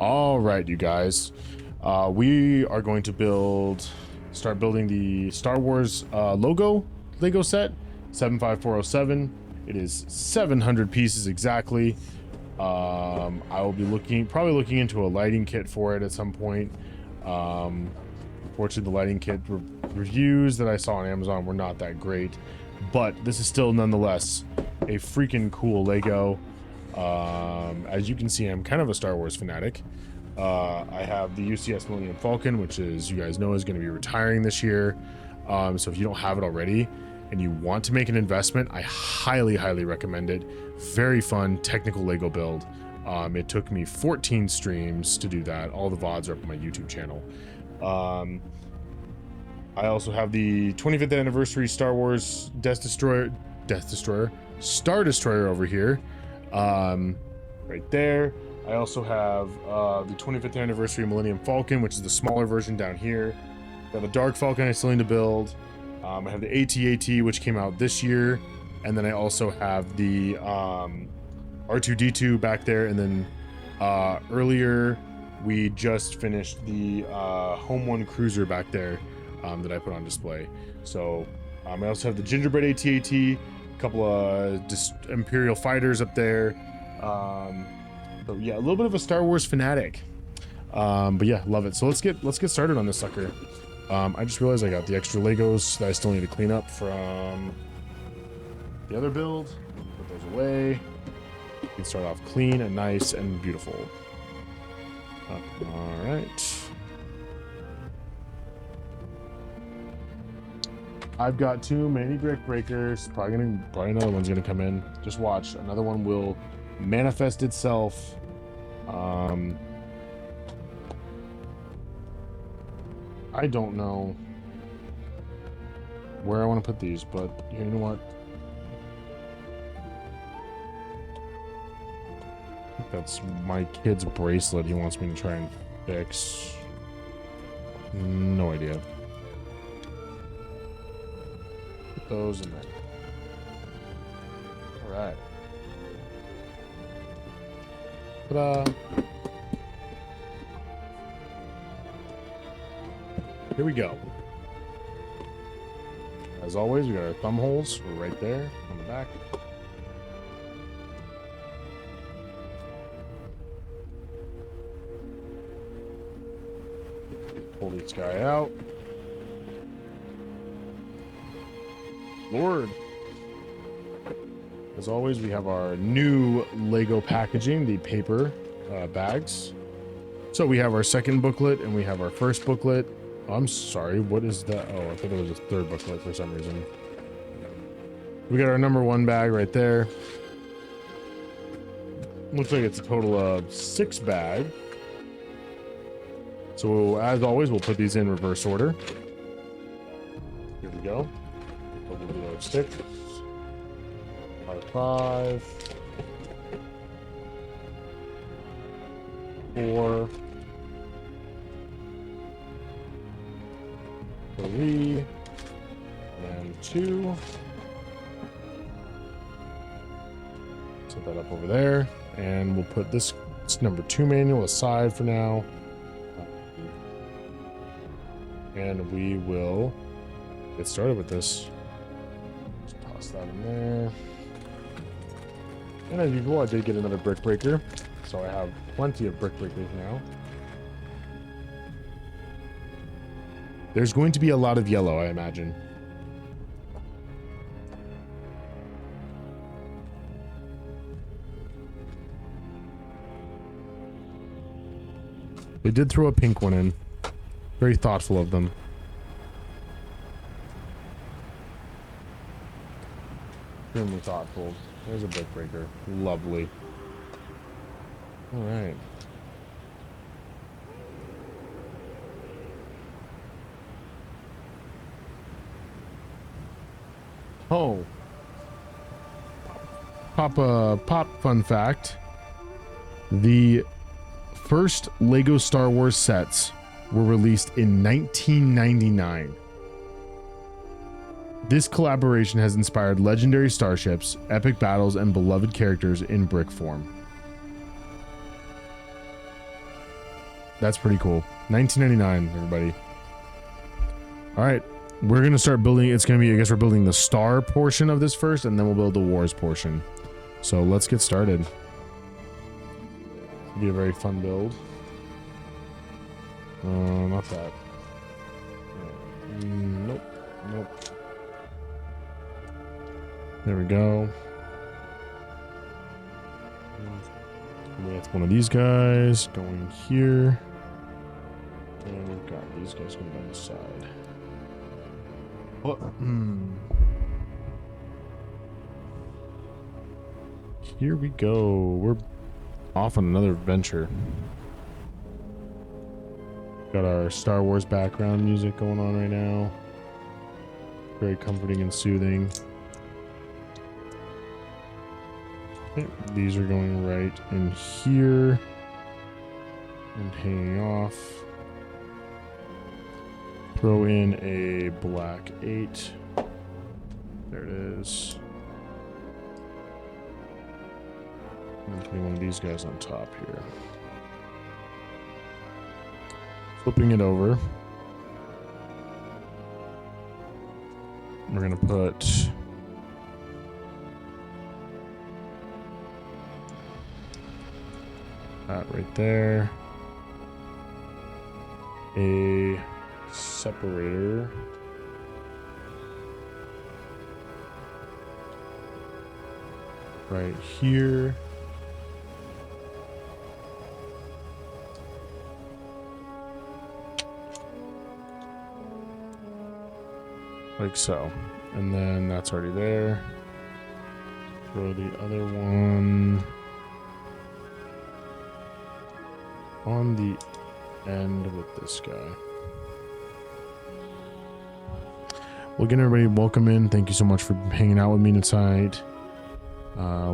All right, you guys. We are going to start building the Star Wars logo Lego set 75407. It is 700 pieces exactly. I will be probably looking into a lighting kit for it at some point. Unfortunately, the lighting kit reviews that I saw on Amazon were not that great, but this is still nonetheless a freaking cool Lego. As you can see, I'm kind of a Star Wars fanatic. I have the UCS Millennium Falcon, which is, you guys know, is going to be retiring this year. So if you don't have it already and you want to make an investment, I highly recommend it. Very fun technical Lego build. It took me 14 streams to do that. All the VODs are up on my YouTube channel. I also have the 25th anniversary Star Wars Star Destroyer over here. Right there. I also have the 25th anniversary Millennium Falcon, which is the smaller version down here. Got the Dark Falcon I still need to build. I have the AT-AT, which came out this year, and then I also have the R2-D2 back there. And then earlier we just finished the Home One Cruiser back there that I put on display. So I also have the Gingerbread AT-AT, a couple of Imperial fighters up there. But yeah, a little bit of a Star Wars fanatic. But yeah, love it. So let's get started on this sucker. I just realized I got the extra Legos that I still need to clean up from the other build. Put those away. We can start off clean and nice and beautiful. All right. I've got too many brick breakers. Probably another one's gonna come in. Just watch. Another one will manifest itself. I don't know where I want to put these, but you know what? I think that's my kid's bracelet he wants me to try and fix. No idea. Put those in there. All right. Ta-da. Here we go. As always, we got our thumb holes right there on the back. Pull this guy out. Lord. As always, we have our new Lego packaging, the paper bags. So we have our second booklet and we have our first booklet. Oh, I'm sorry, what is that? Oh, I thought it was a third booklet for some reason. We got our number 1 bag right there. Looks like it's a total of 6 bags. So as always, we'll put these in reverse order. Here we go. We'll do our sticks. R5, 4, 3, and 2. Set that up over there, and we'll put this number 2 manual aside for now. And we will get started with this. Just toss that in there. And as usual, I did get another brick breaker, so I have plenty of brick breakers now. There's going to be a lot of yellow, I imagine. They did throw a pink one in. Very thoughtful of them. Extremely thoughtful. There's a brick breaker. Lovely. All right. Oh. Pop fun fact. The first Lego Star Wars sets were released in 1999. This collaboration has inspired legendary starships, epic battles, and beloved characters in brick form. That's pretty cool. 1999, everybody. All right, we're gonna start building. It's gonna be, I guess we're building the star portion of this first, and then we'll build the wars portion. So let's get started. It'll be a very fun build. Not that. Nope. Nope. There we go. With one of these guys going here. And we've got these guys going down the side. Oh, Here we go. We're off on another adventure. Got our Star Wars background music going on right now. Very comforting and soothing. Okay, these are going right in here and hanging off. Throw in a black 8. There it is. And then putting one of these guys on top here. Flipping it over. We're going to put that right there. A separator. Right here. Like so. And then that's already there. Throw the other one on the end with this guy. Well, again, everybody, welcome in. Thank you so much for hanging out with me tonight.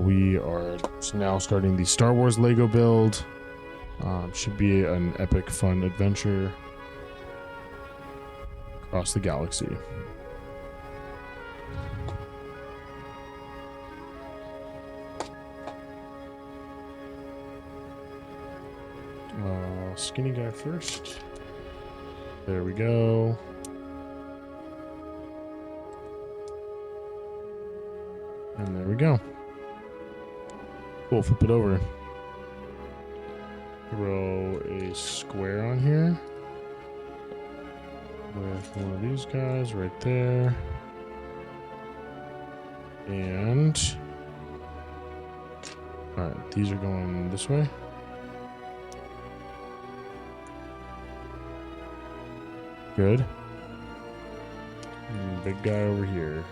We are now starting the Star Wars Lego build. Should be an epic, fun adventure across the galaxy. Skinny guy first. There we go. And there we go. Cool, flip it over. Throw a square on here. With one of these guys right there. And... alright, these are going this way. Good. And big guy over here.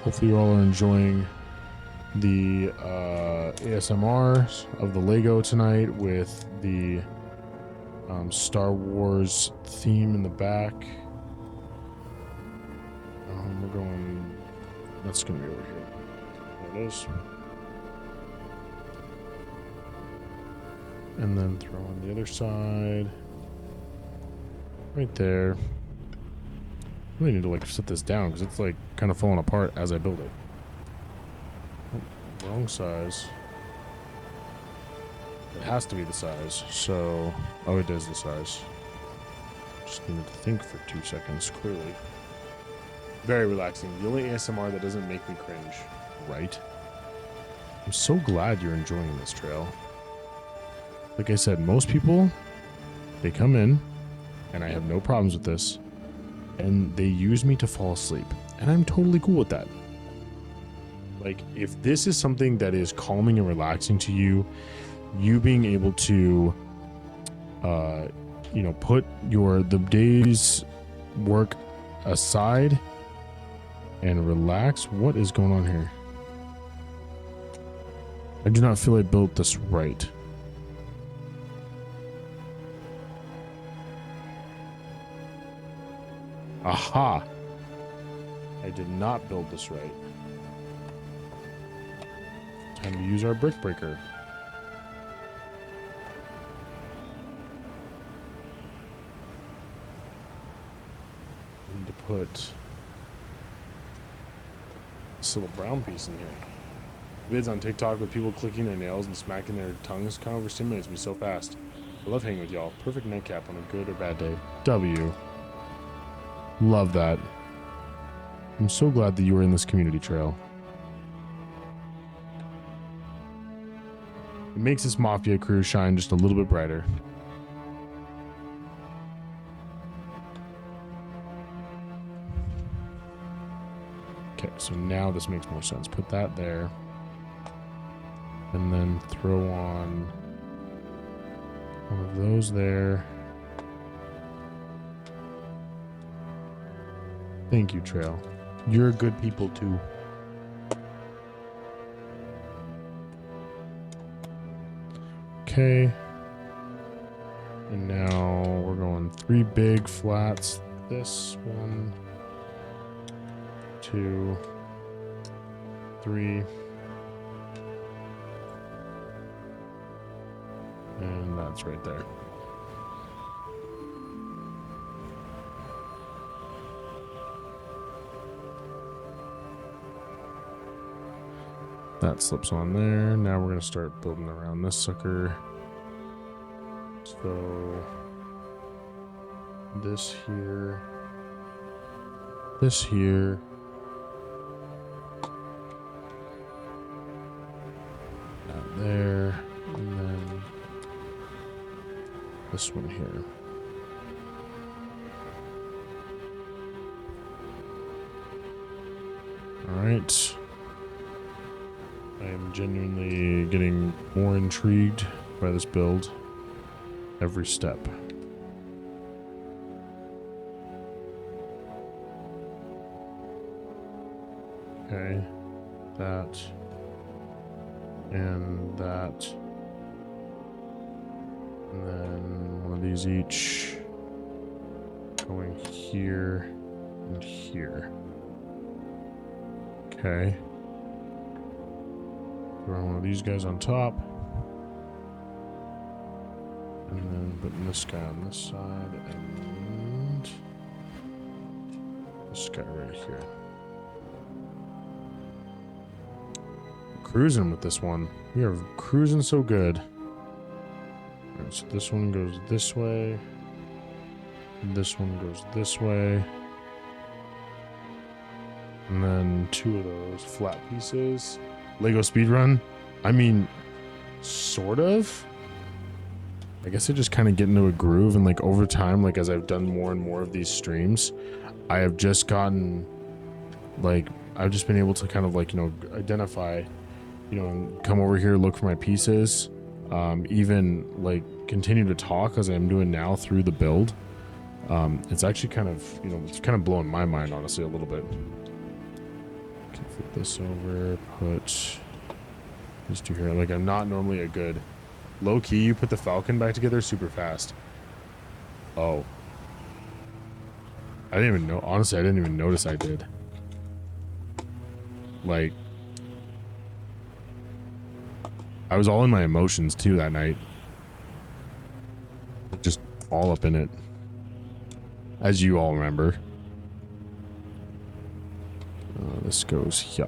Hopefully you all are enjoying the ASMR of the Lego tonight with the Star Wars theme in the back. We're going... that's going to be over here. There it is. And then throw on the other side. Right there. I really need to like set this down because it's like kind of falling apart as I build it. Oh, wrong size. It has to be the size. So, oh, it is the size. Just needed to think for 2 seconds, clearly. Very relaxing. The only ASMR that doesn't make me cringe. Right? I'm so glad you're enjoying this trail. Like I said, most people, they come in, and I have no problems with this, and they use me to fall asleep. And I'm totally cool with that. Like, if this is something that is calming and relaxing to you, you being able to, you know, put the day's work aside and relax. What is going on here? I do not feel I built this right. Aha! I did not build this right. Time to use our brick breaker. Need to put this little brown piece in here. vids on TikTok with people clicking their nails and smacking their tongues kind of overstimulates me so fast. I love hanging with y'all. Perfect nightcap on a good or bad day. W. Love that. I'm so glad that you were in this community trail. It makes this Mafia crew shine just a little bit brighter. Okay, so now this makes more sense. Put that there. And then throw on one of those there. Thank you, Trail. You're good people too. Okay. And now we're going 3 big flats. This 1, 2, 3. And that's right there. That slips on there. Now we're going to start building around this sucker. So this here, this here, that there, and then this one here. All right. I am genuinely getting more intrigued by this build every step. Okay, that and that, and then one of these each going here and here. Okay. Throw one of these guys on top. And then putting this guy on this side and this guy right here. Cruising with this one. We are cruising so good. Alright, so this one goes this way. And this one goes this way. And then 2 of those flat pieces. Lego speedrun? I mean, sort of. I guess I just kind of get into a groove, and like over time, like as I've done more and more of these streams, I have just gotten like, I've just been able to kind of like, you know, identify, you know, and come over here, look for my pieces, even like continue to talk as I'm doing now through the build. It's actually kind of, you know, it's kind of blowing my mind, honestly, a little bit. Okay, flip this over, put these 2 here. Like, I'm not normally a good low key. You put the Falcon back together super fast. Oh, I didn't even know. Honestly, I didn't even notice I did. Like, I was all in my emotions too that night. Just all up in it, as you all remember. This goes here.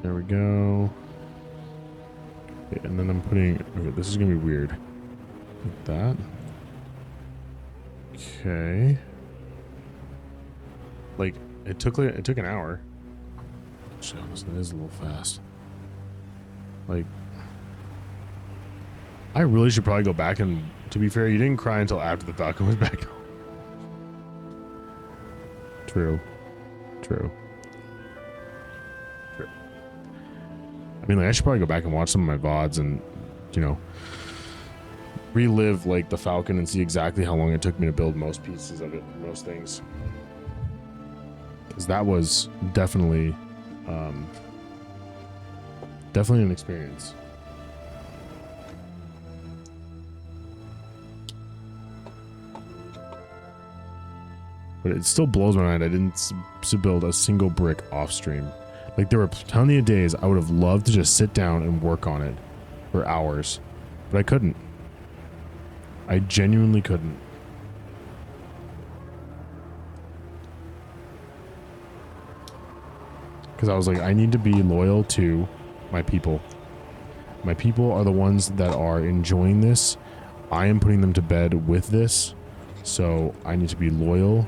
There we go. Okay, and then I'm putting, okay, this is gonna be weird. Like that. Okay. Like, it took an hour. Actually, honestly, it is a little fast. Like, I really should probably go back, and to be fair, you didn't cry until after the Falcon was back home. True. True. True. I mean, like, I should probably go back and watch some of my VODs and, you know, relive, like, the Falcon and see exactly how long it took me to build most pieces of it, most things. Because that was definitely, definitely an experience. But it still blows my mind I didn't build a single brick off stream. Like, there were plenty of days I would have loved to just sit down and work on it for hours, but I couldn't. I genuinely couldn't. Because I was like, I need to be loyal to my people. My people are the ones that are enjoying this. I am putting them to bed with this. So I need to be loyal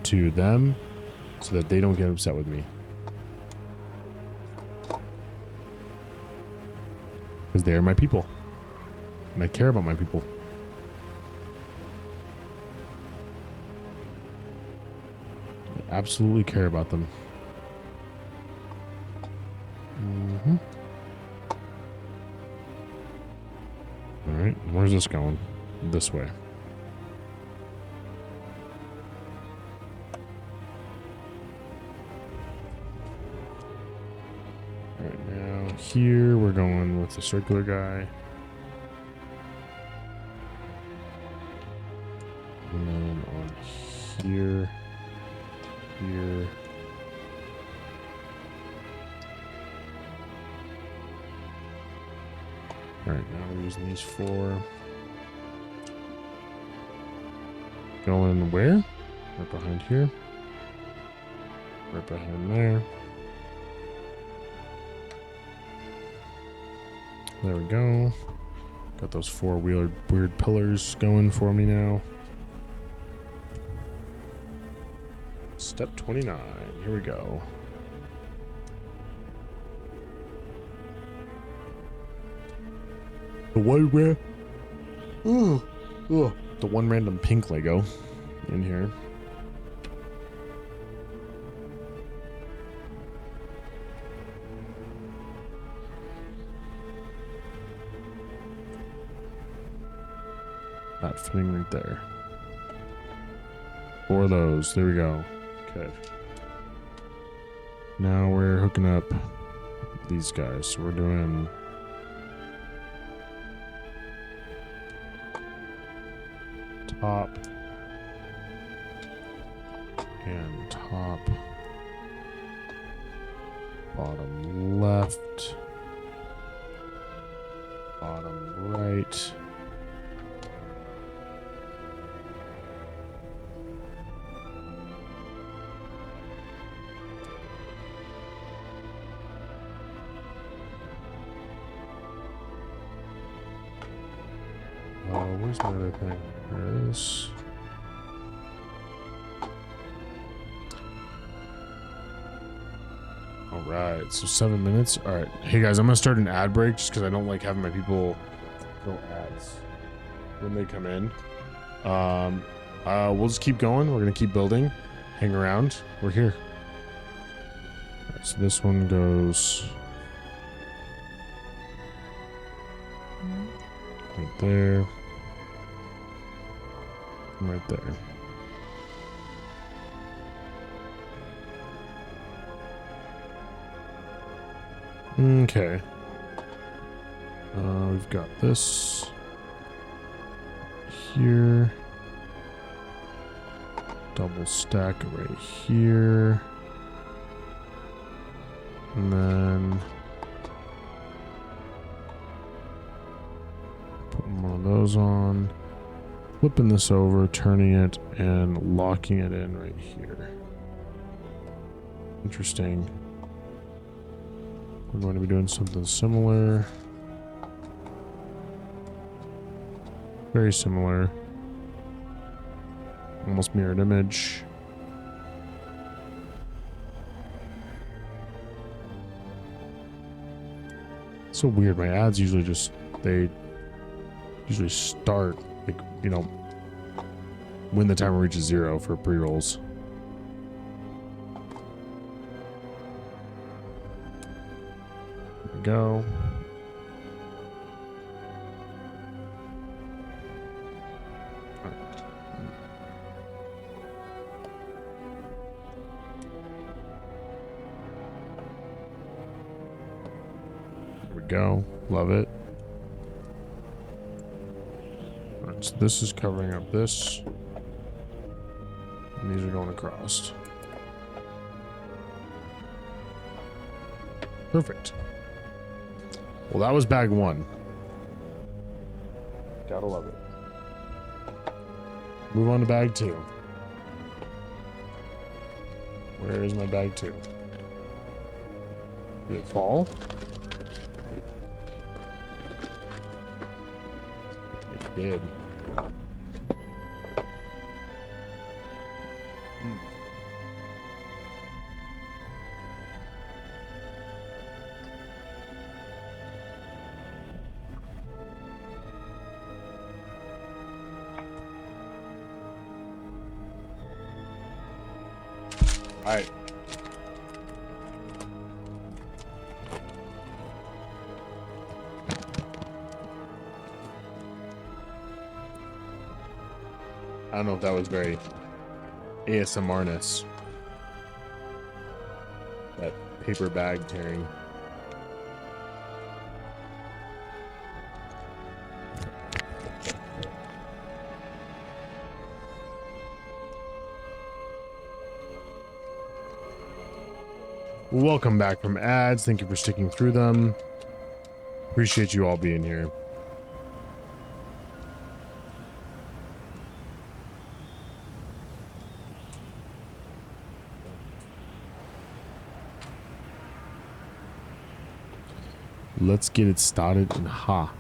to them so that they don't get upset with me. Because they are my people. And I care about my people. I absolutely care about them. Mm-hmm. Alright, where's this going? This way. Alright, now here we're going with the circular guy. And then on here, here. Alright, now we're using these 4. Going where? Right behind here. Right behind there. There we go. Got those 4 weird pillars going for me now. Step 29. Here we go. The one random pink Lego in here. That fitting right there. 4 of those. There we go. Okay. Now we're hooking up these guys. So we're doing top and top, bottom left, bottom right. Where's my other thing? There it is. Alright, so 7 minutes. Alright. Hey guys, I'm gonna start an ad break just because I don't like having my people go ads when they come in. We'll just keep going. We're gonna keep building. Hang around. We're here. Right, so this one goes right there. Right there. Okay. We've got this here. Double stack right here. And then putting one of those on. Flipping this over, turning it, and locking it in right here. Interesting. We're going to be doing something similar. Very similar. Almost mirrored image. So weird. My ads usually they usually start, like, you know, when the timer reaches 0 for pre-rolls. There we go. There we go. Love it. Alright, so this is covering up this. And these are going across. Perfect. Well, that was bag 1. Gotta love it. Move on to bag 2. Where is my bag 2? Did it fall? It did. All right. I don't know if that was very ASMR-ness. That paper bag tearing. Welcome back from ads. Thank you for sticking through them. Appreciate you all being here. Let's get it started in ha.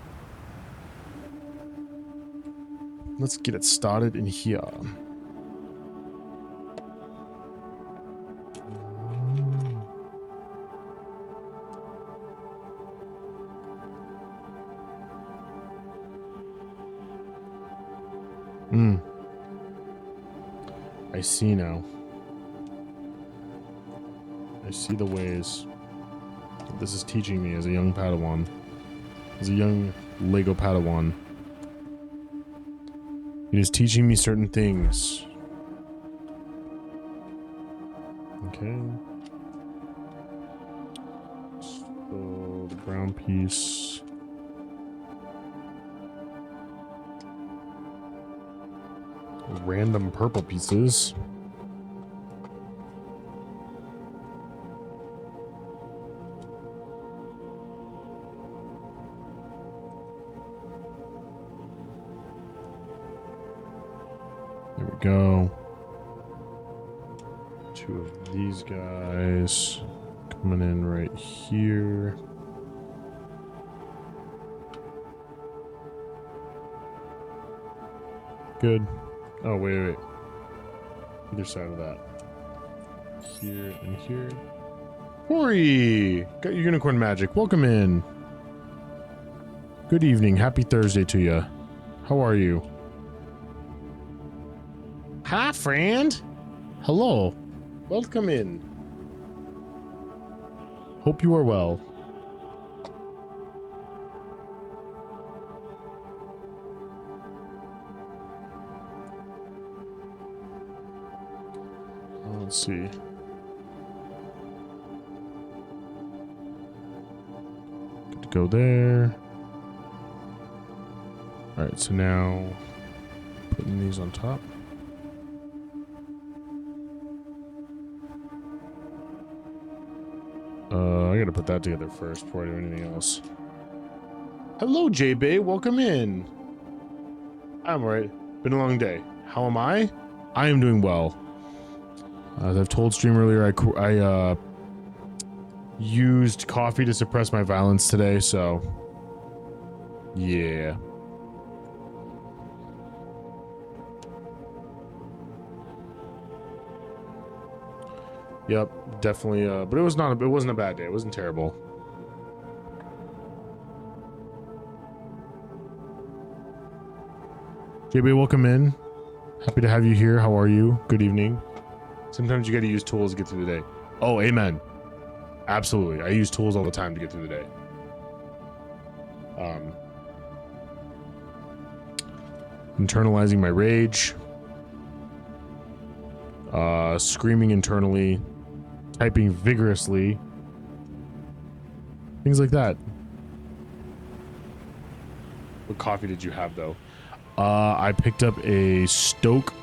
Let's get it started in here. I see now. I see the ways that this is teaching me as a young Padawan. As a young Lego Padawan. It is teaching me certain things. Okay. So the brown piece. Random purple pieces. There we go. Two of these guys coming in right here. Good. Oh, wait. Either side of that. Here and here. Hori! Got your unicorn magic. Welcome in. Good evening. Happy Thursday to you. How are you? Hi, friend. Hello. Welcome in. Hope you are well. Let's see. Good to go there. All right, so now putting these on top. I gotta put that together first before I do anything else. Hello, J-Bay. Welcome in. I'm alright. Been a long day. How am I? I am doing well. As I've told stream earlier, I used coffee to suppress my violence today, so yeah. Yep, definitely. But it wasn't a bad day. It wasn't terrible. JB, welcome in. Happy to have you here. How are you? Good evening. Sometimes you got to use tools to get through the day. Oh, amen. Absolutely. I use tools all the time to get through the day. Internalizing my rage. Screaming internally. Typing vigorously. Things like that. What coffee did you have, though? I picked up a Stoke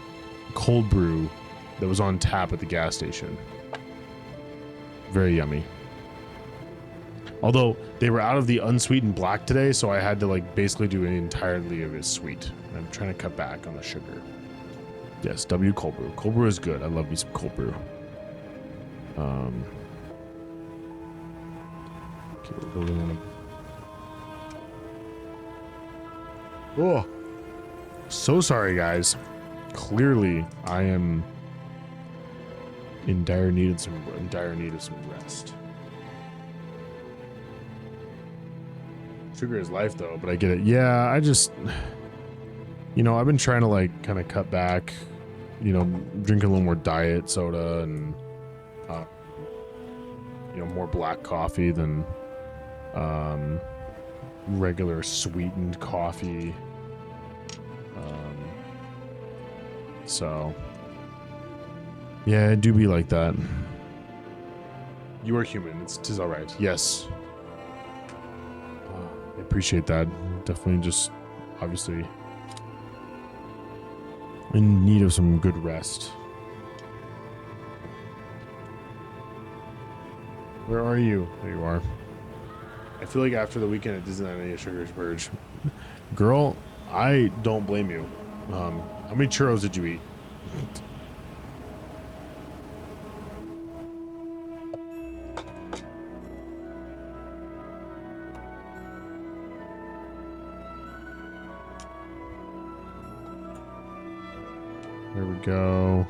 cold brew that was on tap at the gas station. Very yummy. Although they were out of the unsweetened black today, so I had to like basically do it entirely of it sweet. I'm trying to cut back on the sugar. Yes, W cold brew. Cold brew is good. I love me some cold brew. Okay, we're building on a... Oh! So sorry, guys. Clearly, I am in dire need of some rest. Sugar is life, though, but I get it. Yeah, I just... You know, I've been trying to, like, kind of cut back, you know, drinking a little more diet soda and, you know, more black coffee than regular sweetened coffee. So, yeah, it do be like that. You are human. Tis all right. Yes. I appreciate that. Definitely just, obviously, in need of some good rest. Where are you? There you are. I feel like after the weekend at Disneyland, I need a sugar purge. Girl, I don't blame you. How many churros did you eat? There we go.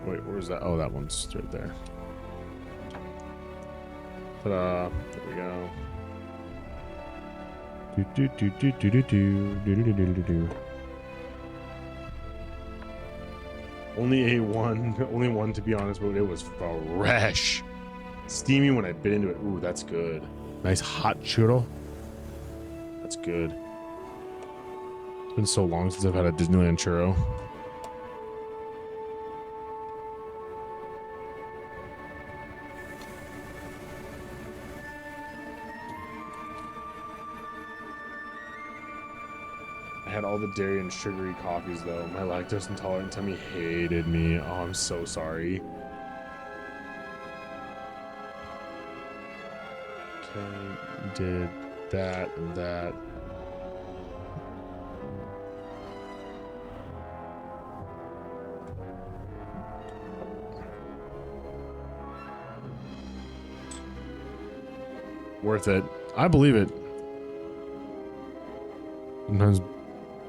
Wait, where's that? Oh, that one's right there. Ta-da. There we go. Only only one to be honest, but it was fresh. Steamy when I bit into it. Ooh, that's good. Nice hot churro. That's good. It's been so long since I've had a Disneyland churro. I had all the dairy and sugary coffees though. My lactose intolerant tummy hated me. Oh, I'm so sorry. Okay, did that and that. Worth it. I believe it.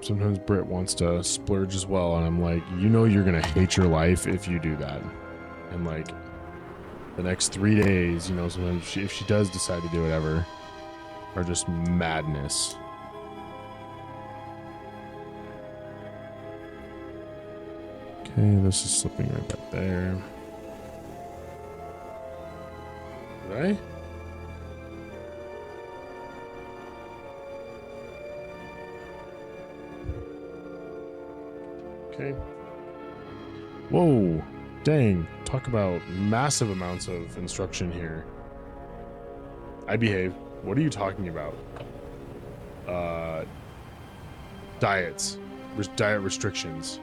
Sometimes Britt wants to splurge as well, and I'm like, you know you're gonna hate your life if you do that. And like, the next 3 days, you know, sometimes if she does decide to do whatever, are just madness. Okay, this is slipping right back there. Did I? Okay. Whoa, dang. Talk about massive amounts of instruction here. I behave. What are you talking about? Diets. Diet restrictions.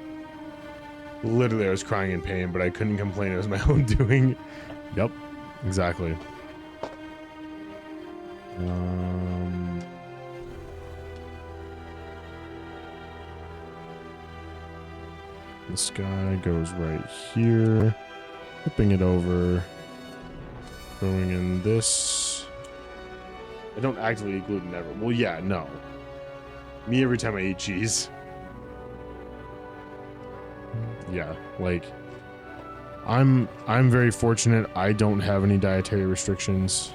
Literally, I was crying in pain, but I couldn't complain. It was my own doing. Yep, exactly. This guy goes right here, flipping it over, throwing in this. I don't actively eat gluten ever. Well, yeah, no. Me every time I eat cheese. Yeah, like I'm very fortunate. I don't have any dietary restrictions.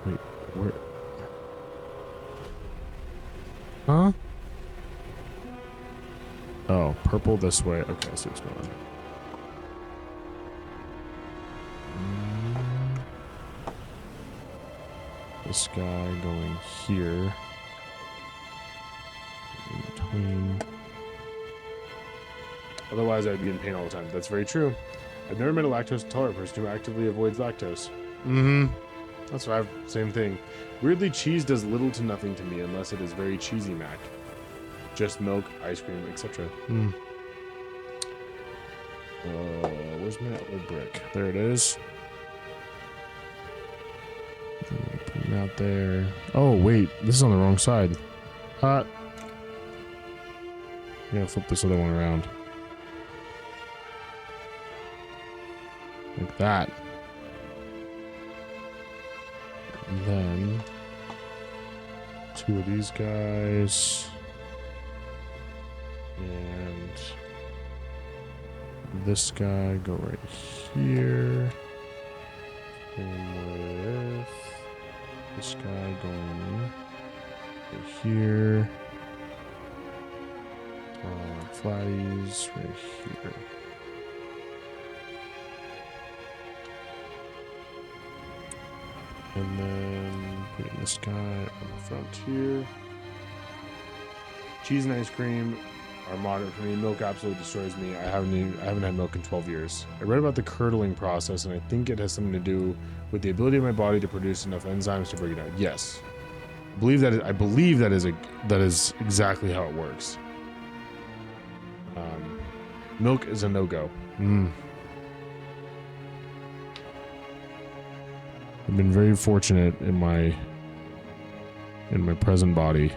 Wait, where? Huh? Oh, purple this way. Okay, I see what's going on. This guy going here. In between. Otherwise, I'd be in pain all the time. That's very true. I've never met a lactose intolerant person who actively avoids lactose. Mm-hmm. That's what same thing. Weirdly, cheese does little to nothing to me unless it is very cheesy, Mac. Just milk, ice cream, etc. Where's my old brick? There it is. Put it out there. Oh, wait. This is on the wrong side. I'm gonna flip this other one around. like that. And then 2 of these guys. And this guy go right here. Same with this guy going right here. Flatties right here. And then putting this guy on the front here. Cheese and ice cream are moderate for me. Milk absolutely destroys me. I haven't had milk in 12 years. I read about the curdling process, and I think it has something to do with the ability of my body to produce enough enzymes to break it down. Yes, I believe that is exactly how it works. Milk is a no-go. I've been very fortunate in my present body.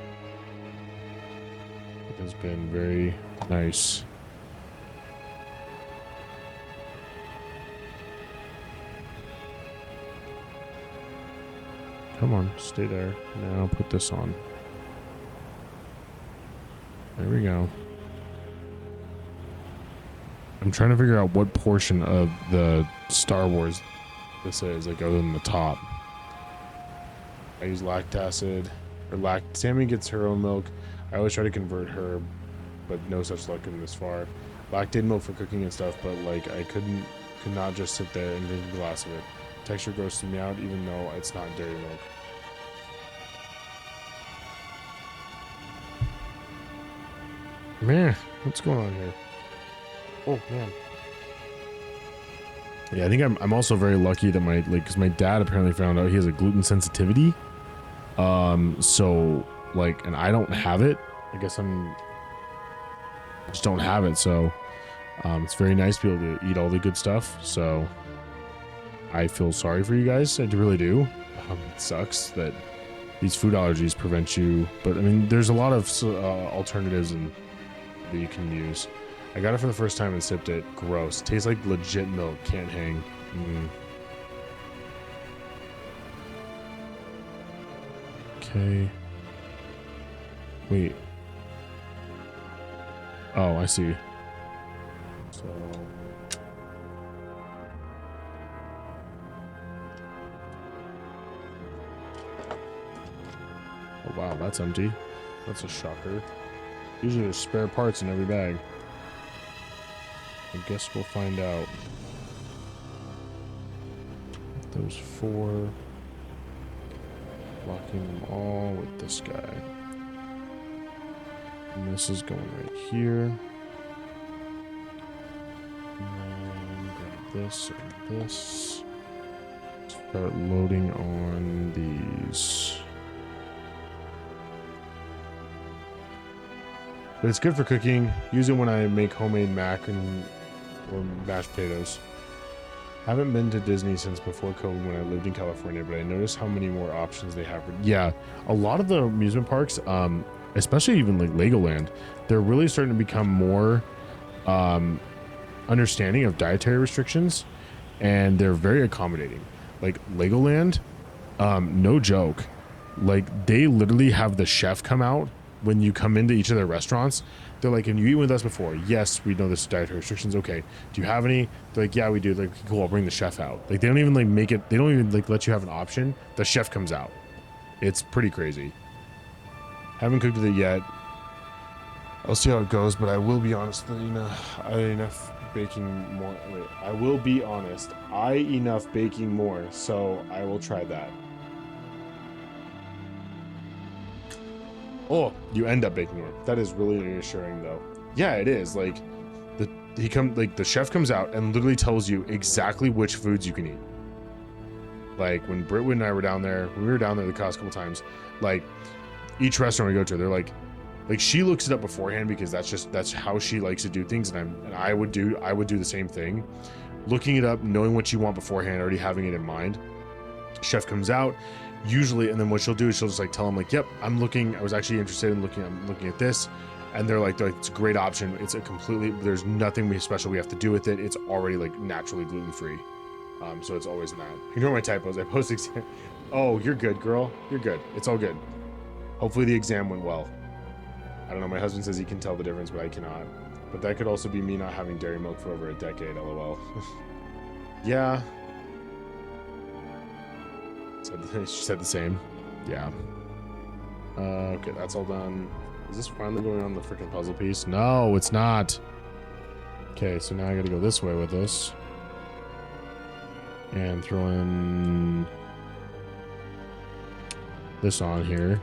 It has been very nice. Come on, stay there. Now put this on. There we go. I'm trying to figure out what portion of the Star Wars this is, like other than the top. I use lactacid, or Sammy gets her own milk. I always try to convert her, but no such luck in this far. Lactated milk for cooking and stuff, but like I could not just sit there and drink a glass of it. Texture grosses me out, even though it's not dairy milk. Man, what's going on here? Oh man. Yeah, I think I'm also very lucky that because my dad apparently found out he has a gluten sensitivity. So like, and I don't have it. I guess I just don't have it. So, it's very nice to be able to eat all the good stuff. So I feel sorry for you guys. I really do. It sucks that these food allergies prevent you, but I mean, there's a lot of alternatives that you can use. I got it for the first time and sipped it. Gross. Tastes like legit milk. Can't hang. Okay. Wait. Oh, I see. So. Oh, wow. That's empty. That's a shocker. Usually there's spare parts in every bag. I guess we'll find out. Those 4. Locking them all with this guy. And this is going right here. And then grab this and this. Start loading on these. But it's good for cooking. Use it when I make homemade mac or mashed potatoes. Haven't been to Disney since before COVID when I lived in California, but I noticed how many more options they have. Yeah, a lot of the amusement parks, especially even like Legoland, they're really starting to become more understanding of dietary restrictions, and they're very accommodating. Like Legoland, no joke, like they literally have the chef come out when you come into each of their restaurants. They're like, "Have you eaten with us before?" "Yes, we know this is dietary restrictions." "Okay, do you have any?" They're like, "Yeah, we do." Like, "Cool, I'll bring the chef out." Like, they don't even like make it, they don't even like let you have an option. The chef comes out. It's pretty crazy. Haven't cooked with it yet. I'll see how it goes, but I will be honest, I enough baking more. Wait, I will be honest. I enough baking more, so I will try that. Oh, you end up baking more. That is really reassuring, though. Yeah, it is. Like, the chef comes out and literally tells you exactly which foods you can eat. Like when Brittwood and I were down there, we were down there the past couple times. Like each restaurant we go to, they're like she looks it up beforehand because that's how she likes to do things, and I would do the same thing. Looking it up, knowing what you want beforehand, already having it in mind. Chef comes out. Usually, and then what she'll do is she'll just like tell them like, "Yep, I was actually interested in I'm looking at this," and they're like, "It's a great option. It's a completely, there's nothing special we have to do with it. It's already like naturally gluten-free." So it's always in that. Ignore my typos. I post exam. Oh, you're good, girl. You're good. It's all good. Hopefully the exam went well. I don't know. My husband says he can tell the difference, but I cannot. But that could also be me not having dairy milk for over a decade. LOL. Yeah. She said the same. Yeah. Okay, that's all done. Is this finally going on the freaking puzzle piece? No, it's not. Okay, so now I gotta go this way with this. And throw in this on here.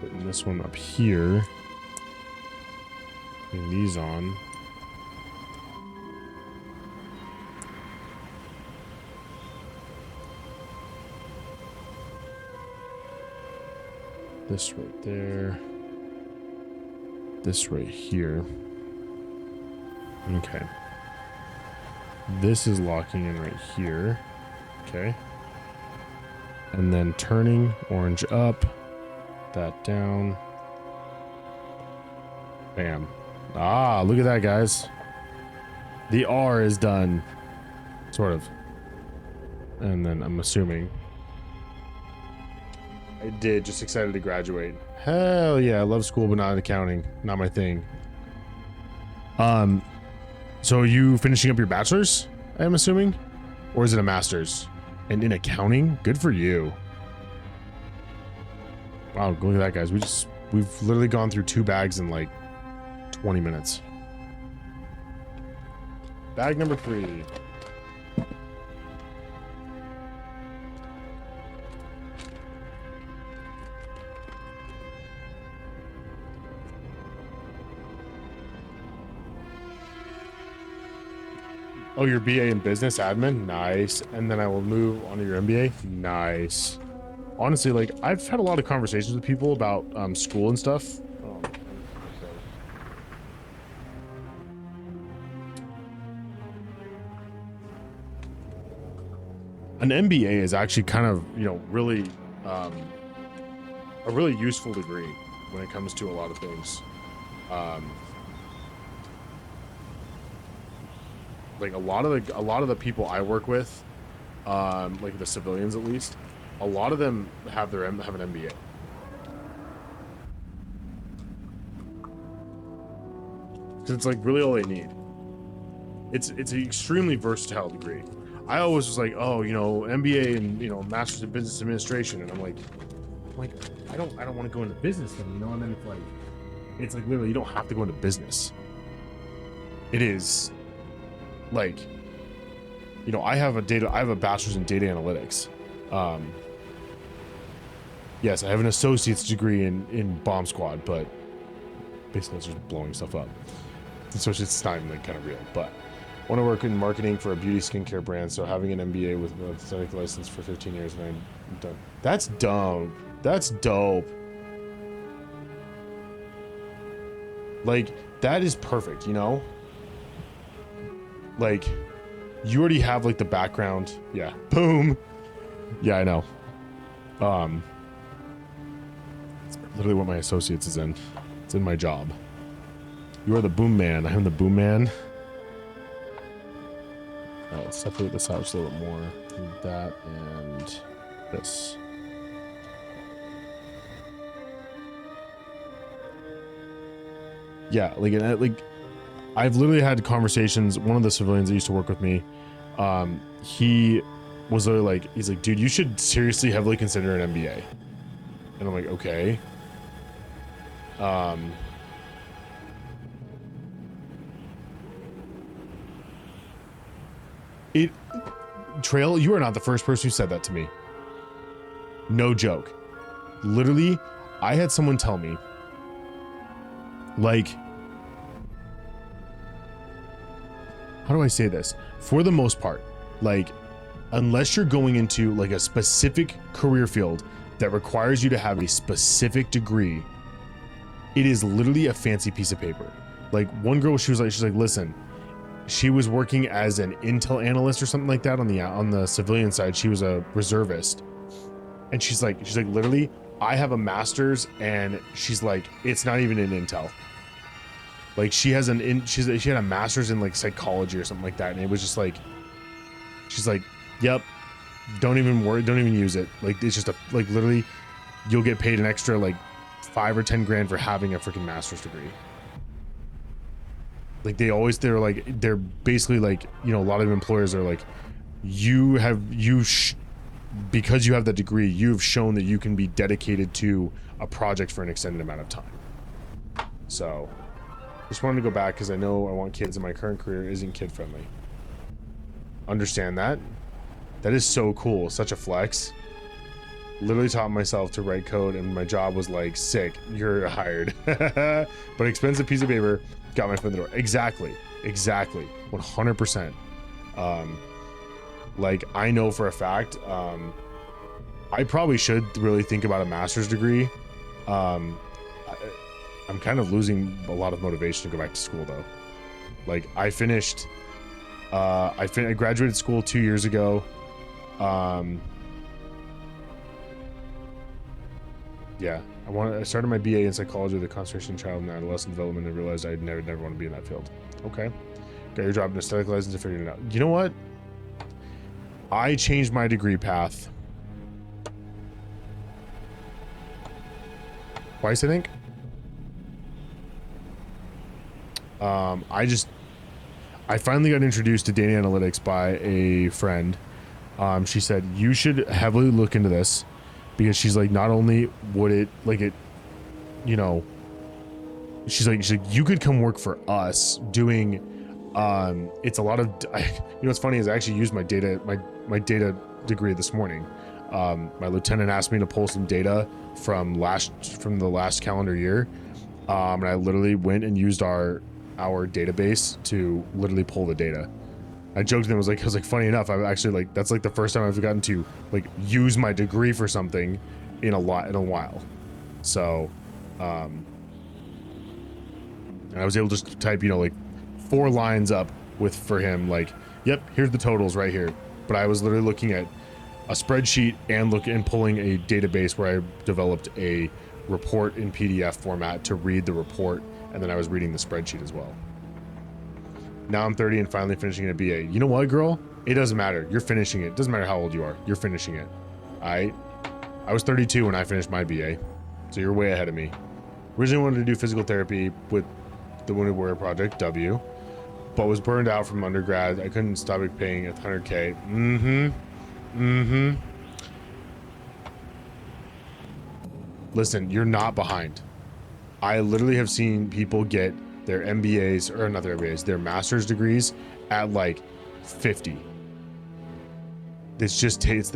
Putting this one up here. Putting these on. This right there. This right here. Okay. This is locking in right here. Okay. And then turning orange up, that down. Bam. Ah, look at that, guys. The R is done. Sort of. And then I'm assuming I did. Just excited to graduate. Hell yeah, I love school, but not accounting. Not my thing. So are you finishing up your bachelor's, I'm assuming? Or is it a master's? And in accounting? Good for you. Wow, look at that, guys. We've literally gone through 2 bags in like 20 minutes. Bag number 3. Oh, your BA in business admin? Nice. And then I will move on to your MBA? Nice. Honestly, like, I've had a lot of conversations with people about school and stuff. An MBA is actually kind of, you know, really a really useful degree when it comes to a lot of things. Like a lot of the people I work with, like the civilians at least, a lot of them have an MBA. Because it's like really all they need. It's an extremely versatile degree. I always was like, oh, you know, MBA and, you know, Master's in Business Administration, and I'm like, I don't want to go into business then, you know. And then it's like literally you don't have to go into business. It is like, you know, I have a bachelor's in data analytics. Yes, I have an associate's degree in bomb squad, but basically it's just blowing stuff up. Associate's it's not even like kind of real, but I want to work in marketing for a beauty skincare brand, so having an MBA with a aesthetic license for 15 years and I'm done. That's dumb. That's dope. Like, that is perfect, you know? Like, you already have like the background. Yeah. Boom. Yeah, I know. It's literally what my associates is in. It's in my job. You are the boom man. I am the boom man. Let's separate this out just a little bit more. That and this. Yeah, like I've literally had conversations. One of the civilians that used to work with me, he was literally like, he's like, dude, you should seriously heavily consider an MBA. And I'm like, okay. Trail, you are not the first person who said that to me. No joke. Literally, I had someone tell me, like, how do I say this? For the most part, like, unless you're going into like a specific career field that requires you to have a specific degree, it is literally a fancy piece of paper. Like, one girl, she's like, listen, she was working as an intel analyst or something like that on the civilian side. She was a reservist, and she's like literally, I have a master's, and she's like, it's not even in intel. Like she had a master's in like psychology or something like that, and it was just like, she's like, yep, don't even worry, don't even use it. Like it's just like literally, you'll get paid an extra like 5 or 10 grand for having a freaking master's degree. Like they're basically like, you know, a lot of employers are like, because you have that degree, you've shown that you can be dedicated to a project for an extended amount of time. So just wanted to go back because I know I want kids, and my current career isn't kid friendly. Understand that. That is so cool. Such a flex. Literally taught myself to write code, and my job was like, sick, you're hired. But expensive piece of paper got my foot in the door. Exactly 100%. Like I know for a fact, I probably should really think about a master's degree. I'm kind of losing a lot of motivation to go back to school though. Like I graduated school 2 years ago. Yeah, I started my BA in psychology with a concentration in child and adolescent development, and realized I'd never want to be in that field. Okay, got your job in aesthetic license and figured it out. You know what? I changed my degree path twice, I think. I finally got introduced to data analytics by a friend. She said, you should heavily look into this, because she's like, not only would it like it, you know, she's like, you could come work for us doing, it's a lot of, you know, what's funny is I actually used my data degree this morning. My lieutenant asked me to pull some data from the last calendar year. And I literally went and used our database to literally pull the data. I joked to them, I was like, funny enough, I've actually like, that's like the first time I've gotten to like use my degree for something in a while. So, and I was able to just type, you know, like 4 lines up for him, like, yep, here's the totals right here. But I was literally looking at a spreadsheet and pulling a database where I developed a report in PDF format to read the report, and then I was reading the spreadsheet as well. Now I'm 30 and finally finishing a BA. You know what, girl? It doesn't matter. You're finishing it. Doesn't matter how old you are. You're finishing it. I was 32 when I finished my BA, so you're way ahead of me. Originally wanted to do physical therapy with the Wounded Warrior Project, W, but was burned out from undergrad. I couldn't stop paying $100K. Listen, you're not behind. I literally have seen people get their MBAs, or not their MBAs, their master's degrees at like 50. It's just the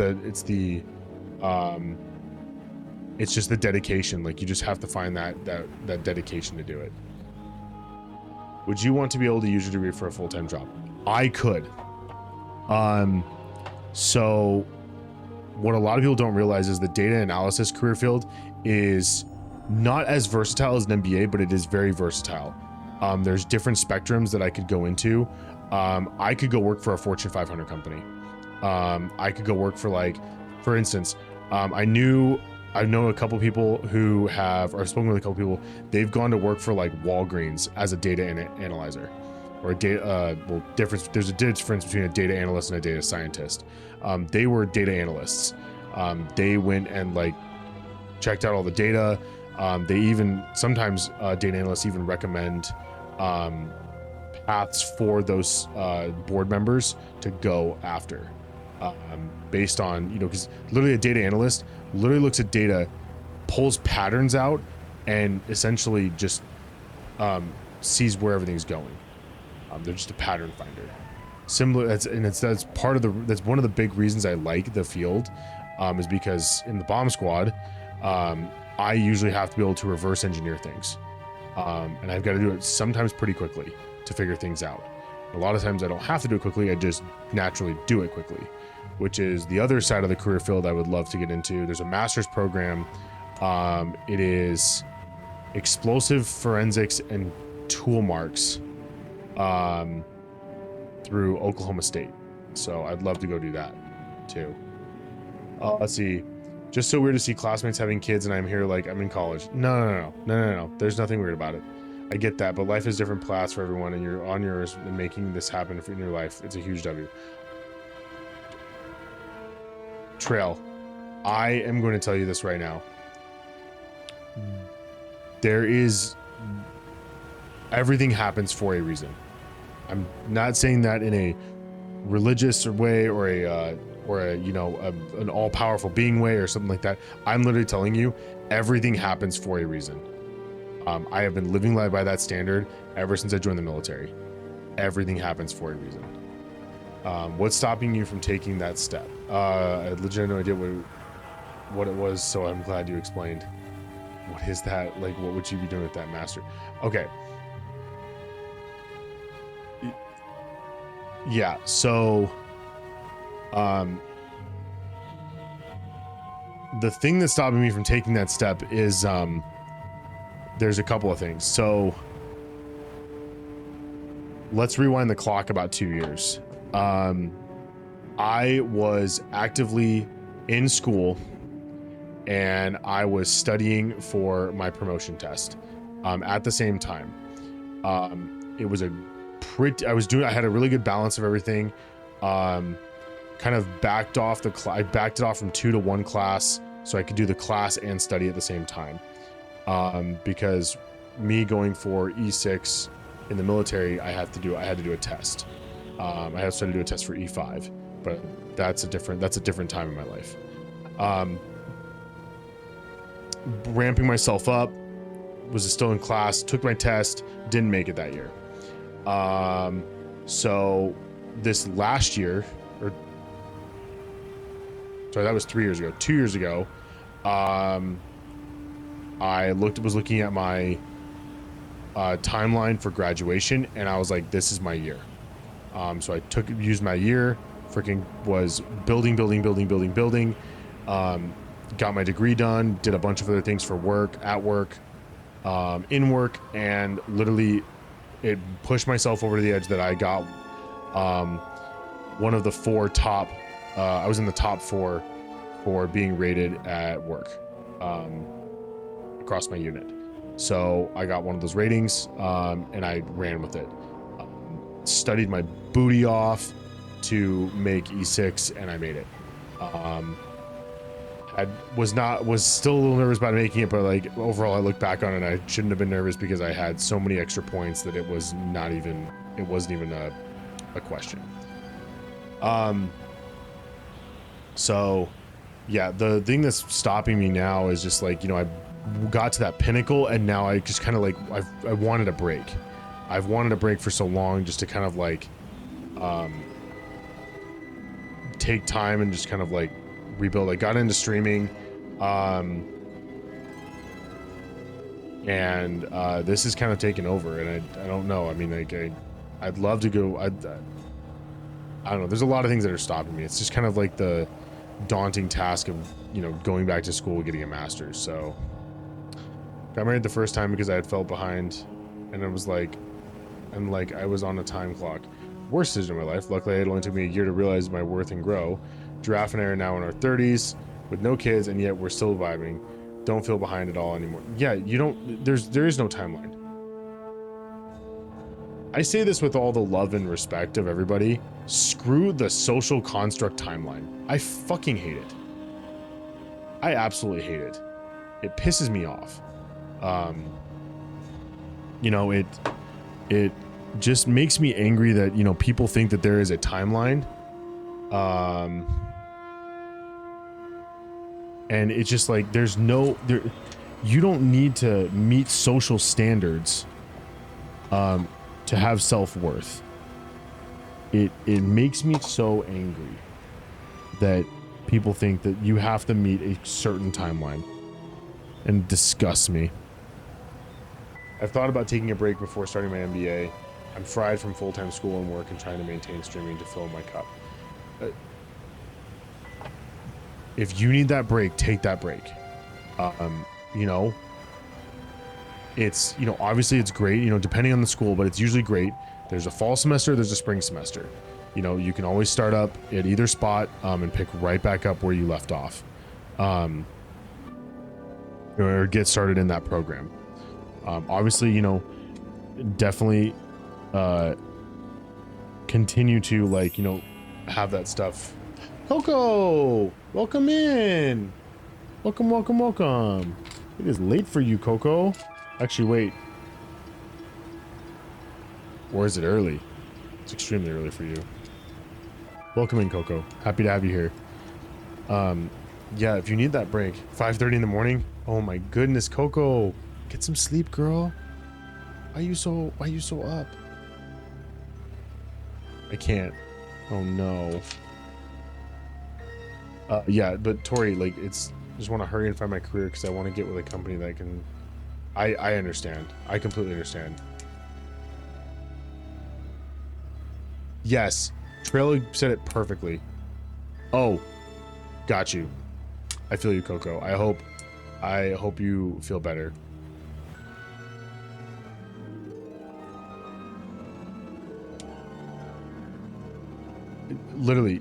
dedication. Like you just have to find that dedication to do it. Would you want to be able to use your degree for a full-time job? I could. So what a lot of people don't realize is the data analysis career field is not as versatile as an MBA, but it is very versatile. There's different spectrums that I could go into. I could go work for a Fortune 500 company. I could go work for, like, for instance, I know a couple people who have, or I've spoken with a couple people, they've gone to work for like Walgreens as a data analyzer, or a data, there's a difference between a data analyst and a data scientist. They were data analysts. They went and like checked out all the data. They even, sometimes data analysts even recommend paths for those board members to go after, based on, you know, because literally a data analyst literally looks at data, pulls patterns out, and essentially just sees where everything's going. They're just a pattern finder. Similar, that's one of the big reasons I like the field, is because in the bomb squad, I usually have to be able to reverse engineer things, and I've got to do it sometimes pretty quickly to figure things out. A lot of times I don't have to do it quickly, I just naturally do it quickly, which is the other side of the career field I would love to get into. There's a master's program. It is explosive forensics and tool marks through Oklahoma State. So I'd love to go do that too. Let's see. Just so weird to see classmates having kids and I'm here like I'm in college. No. There's nothing weird about it. I get that, but life is different paths for everyone, and you're on yours and making this happen in your life. It's a huge W. Trail, I am going to tell you this right now. Everything happens for a reason. I'm not saying that in a religious way or an all-powerful being way or something like that. I'm literally telling you, everything happens for a reason. I have been living life by that standard ever since I joined the military. Everything happens for a reason. What's stopping you from taking that step? I legit had no idea what it was, so I'm glad you explained. What is that? Like, what would you be doing with that, master? Okay. Yeah, so the thing that's stopping me from taking that step is there's a couple of things. So let's rewind the clock about 2 years. I was actively in school and I was studying for my promotion test at the same time. It was I had a really good balance of everything. Kind of backed off I backed it off from 2 to 1 class so I could do the class and study at the same time. Because me going for E6 in the military, I had to do a test. I had to do a test for E5, but that's a different time in my life. Ramping myself up, was still in class, took my test, didn't make it that year. So this last year, that was 3 years ago. 2 years ago, I was looking at my timeline for graduation, and I was like, this is my year. So I used my year, freaking was building, got my degree done, did a bunch of other things for work, at work, in work, and literally it pushed myself over to the edge that I got one of the 4 top, I was in the top 4 for being rated at work across my unit. So I got one of those ratings, and I ran with it. Studied my booty off to make E6, and I made it. I was still a little nervous about making it, but like overall I look back on it, I shouldn't have been nervous because I had so many extra points that it wasn't even a question. So yeah, the thing that's stopping me now is just like, I got to that pinnacle, and now I just kind of like, I wanted a break. I've wanted a break for so long, just to kind of like take time and just kind of like rebuild. I got into streaming, and this is kind of taken over, and I don't know. I mean, like I'd love to go. I don't know. There's a lot of things that are stopping me. It's just kind of like the daunting task of going back to school, getting a master's. So got married the first time because I had felt behind, and it was like, I was on a time clock. Worst decision of my life. Luckily, it only took me a year to realize my worth and grow. Giraffe and I are now in our 30s with no kids, and yet we're still vibing. Don't feel behind at all anymore. Yeah, there is no timeline. I say this with all the love and respect of everybody. Screw the social construct timeline. I fucking hate it. I absolutely hate it. It pisses me off. It just makes me angry that, people think that there is a timeline. And it's just like, you don't need to meet social standards, to have self-worth. It makes me so angry that people think that you have to meet a certain timeline, and it disgusts me. I've thought about taking a break before starting my MBA. I'm fried from full-time school and work and trying to maintain streaming to fill my cup. If you need that break, take that break. It's, obviously it's great, depending on the school, but it's usually great. There's a fall semester, there's a spring semester. You can always start up at either spot, and pick right back up where you left off. Or get started in that program. Obviously, definitely continue to, like, you know, have that stuff. Coco, welcome in. Welcome, welcome, welcome. It is late for you, Coco. Actually, wait. Or is it early? It's extremely early for you. Welcome in, Coco. Happy to have you here. Yeah, if you need that break, 5:30 in the morning. Oh my goodness, Coco, get some sleep, girl. Why you so up? I can't. Oh no. Yeah, but Tori, like, it's just want to hurry and find my career because I want to get with a company that can. I understand. I completely understand. Yes, Trailer said it perfectly. Oh, got you. I feel you, Coco. I hope you feel better. Literally,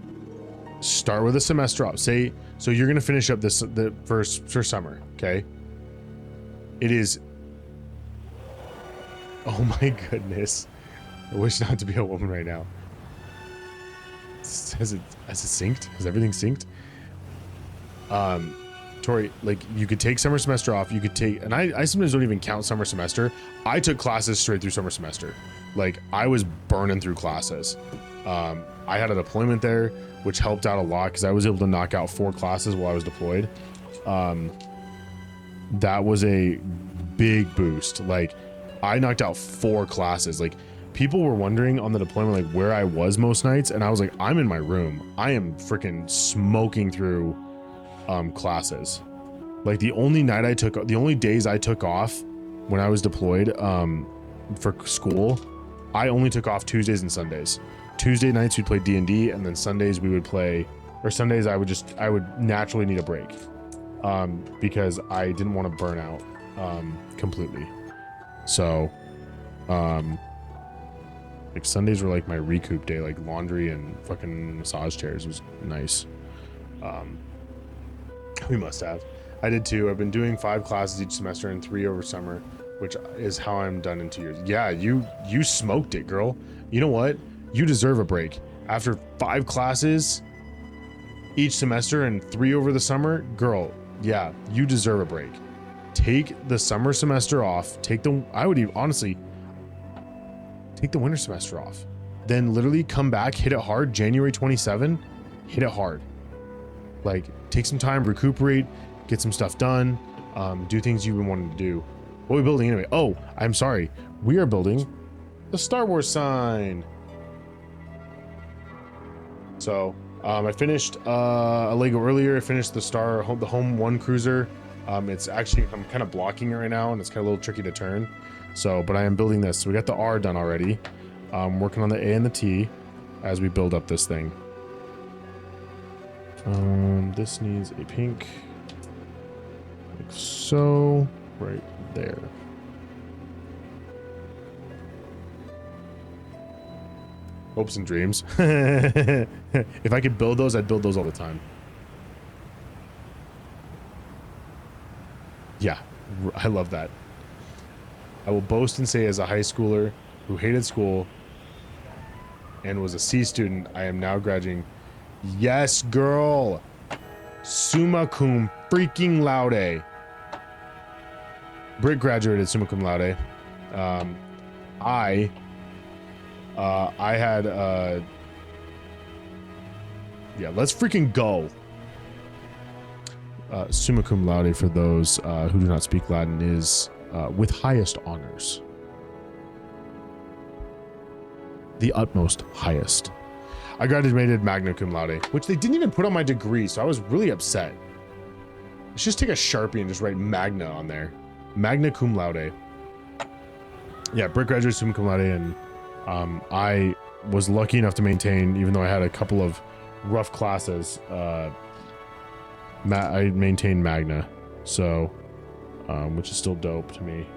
start with a semester off. Say, so you're gonna finish up the first summer, okay? It is. Oh my goodness. I wish not to be a woman right now. Has it synced? Has everything synced? Tori, like, you could take summer semester off. You could take, and I sometimes don't even count summer semester. I took classes straight through summer semester. Like, I was burning through classes. I had a deployment there, which helped out a lot because I was able to knock out 4 classes while I was deployed. That was a big boost. Like, I knocked out 4 classes. Like, people were wondering on the deployment, like, where I was most nights, and I was like, I'm in my room. I am freaking smoking through classes. Like, the only days I took off when I was deployed for school, I only took off Tuesdays and Sundays. Tuesday nights we'd play D&D, and then Sundays we would play, or Sundays I would naturally need a break because I didn't want to burn out completely. So like, Sundays were like my recoup day. Like, laundry and fucking massage chairs was nice. We must have. I did too. I've been doing 5 classes each semester and 3 over summer, which is how I'm done in 2 years. Yeah, you smoked it, girl. You know what? You deserve a break. After 5 classes each semester and 3 over the summer, girl, yeah, you deserve a break. Take the summer semester off. I would even honestly take the winter semester off. Then literally come back, hit it hard. January 27, hit it hard. Like, take some time, recuperate, get some stuff done, do things you've been wanting to do. What are we building anyway? Oh, I'm sorry. We are building the Star Wars sign. So I finished a Lego earlier. I finished the Home 1 cruiser. It's actually, I'm kind of blocking it right now, and it's kind of a little tricky to turn. So, but I am building this. So we got the R done already. Working on the A and the T as we build up this thing. This needs a pink, like so, right there. Hopes and dreams. If I could build those, I'd build those all the time. Yeah, I love that. I will boast and say, as a high schooler who hated school and was a C student, I am now graduating. Yes, girl. Summa cum freaking laude. Britt graduated summa cum laude. I had yeah, let's freaking go. Summa cum laude, for those who do not speak Latin, is with highest honors. The utmost highest. I graduated magna cum laude, which they didn't even put on my degree, so I was really upset. Let's just take a Sharpie and just write magna on there. Magna cum laude. Yeah, Britt graduated summa cum laude, and I was lucky enough to maintain, even though I had a couple of rough classes, I maintained magna, so which is still dope to me.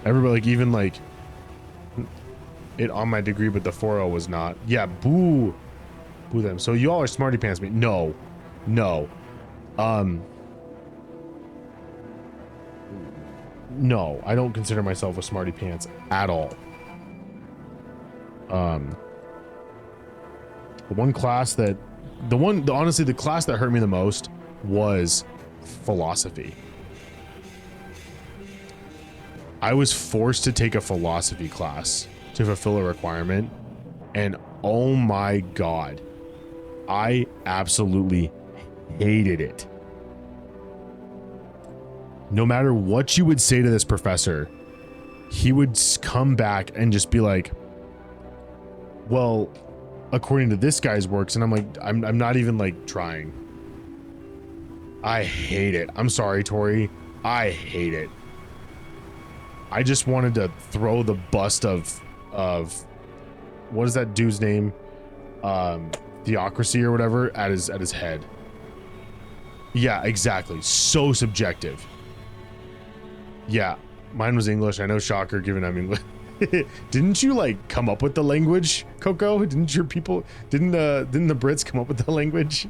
Everybody, like, even like it on my degree, but the 4.0 was not. Yeah, boo them. So you all are smarty pants me. No. no, I don't consider myself a smarty pants at all. The one class that, honestly, the class that hurt me the most was philosophy. I was forced to take a philosophy class to fulfill a requirement, and oh my god, I absolutely hated it. No matter what you would say to this professor, he would come back and just be like, well, according to this guy's works, and I'm like, I'm not even like trying. I hate it. I'm sorry, Tori. I hate it. I just wanted to throw the bust of what is that dude's name? Theocracy or whatever at his head. Yeah, exactly. So subjective. Yeah, mine was English. I know, shocker, given I'm English. Didn't you like come up with the language, Coco? Didn't your people? Didn't the Brits come up with the language?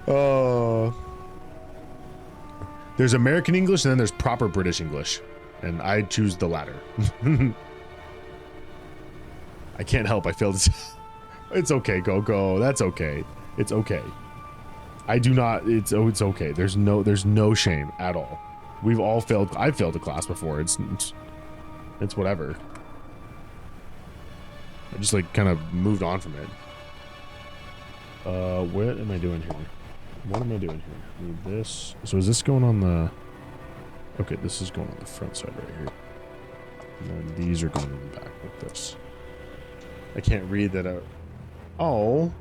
Oh. There's American English and then there's proper British English, and I choose the latter. I can't help. I failed. It's okay, Coco. That's okay. It's okay. I do not. It's okay. There's no shame at all. We've all failed. I've failed a class before. It's whatever. I just like kind of moved on from it. What am I doing here? What am I doing here? Need this. So is this going on the? Okay, this is going on the front side right here. And then these are going in the back like this. I can't read that out. Oh.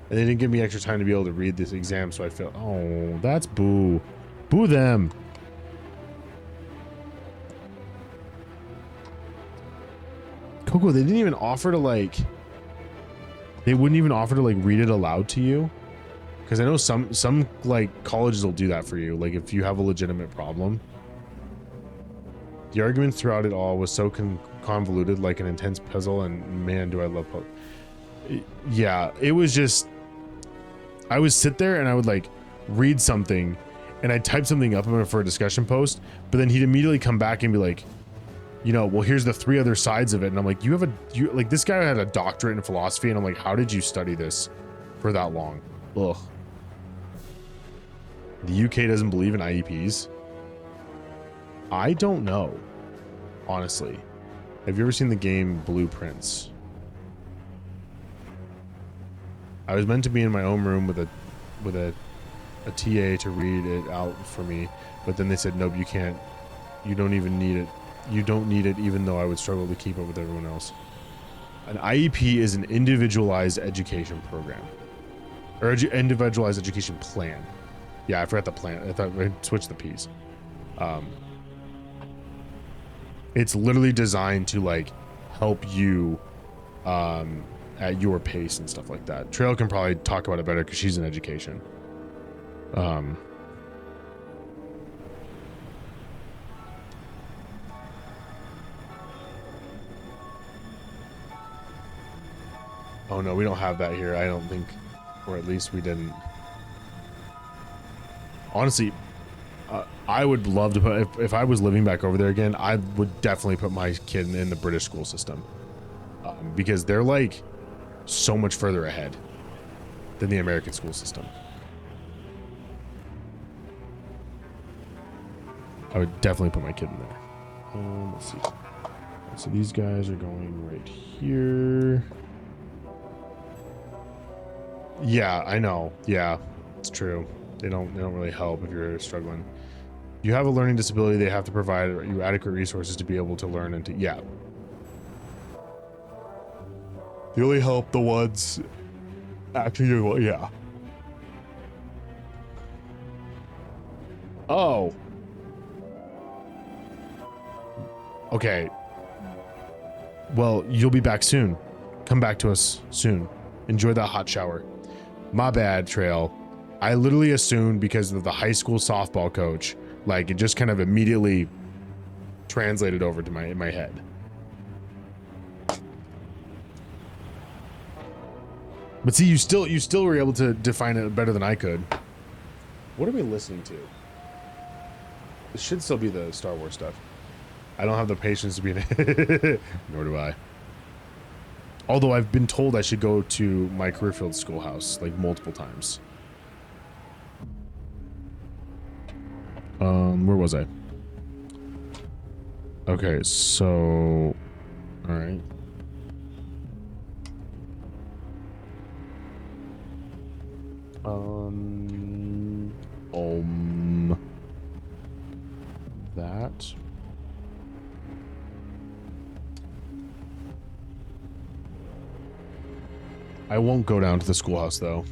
And they didn't give me extra time to be able to read this exam, so I failed. Oh, that's boo. Boo them. Coco, they didn't even offer to like... They wouldn't even offer to like read it aloud to you? Because I know some like colleges will do that for you, like if you have a legitimate problem. The argument throughout it all was so convoluted, like an intense puzzle, and man, do I love puzzle. Yeah, it was just... I would sit there and I would like read something and I'd type something up for a discussion post, but then he'd immediately come back and be like, you know, well, here's the 3 other sides of it. And I'm like, you like, this guy had a doctorate in philosophy. And I'm like, how did you study this for that long? Ugh. The UK doesn't believe in IEPs. I don't know, honestly. Have you ever seen the game Blueprints? I was meant to be in my own room with a TA to read it out for me, but then they said, nope, you can't. You don't even need it. You don't need it, even though I would struggle to keep up with everyone else. An IEP is an individualized education program, or individualized education plan. Yeah, I forgot the plan. I thought I switched the P's. It's literally designed to like help you at your pace and stuff like that. Trail can probably talk about it better because she's in education. Oh no, we don't have that here. I don't think, or at least we didn't. Honestly, I would love to put, if I was living back over there again, I would definitely put my kid in the British school system, because they're like so much further ahead than the American school system. I would definitely put my kid in there. Let's see. So these guys are going right here. Yeah, I know. Yeah, it's true. They don't really help if you're struggling. You have a learning disability, they have to provide you adequate resources to be able to learn and to, yeah. They only help the ones actually doing well, yeah. Oh. Okay. Well, you'll be back soon. Come back to us soon. Enjoy that hot shower. My bad, Trail. I literally assumed because of the high school softball coach, like it just kind of immediately translated over to my head. But see, you still were able to define it better than I could. What are we listening to? It should still be the Star Wars stuff. I don't have the patience to be in it. Nor do I. Although I've been told I should go to my Careerfield schoolhouse like multiple times. Where was I? Okay, so all right. That. I won't go down to the schoolhouse though.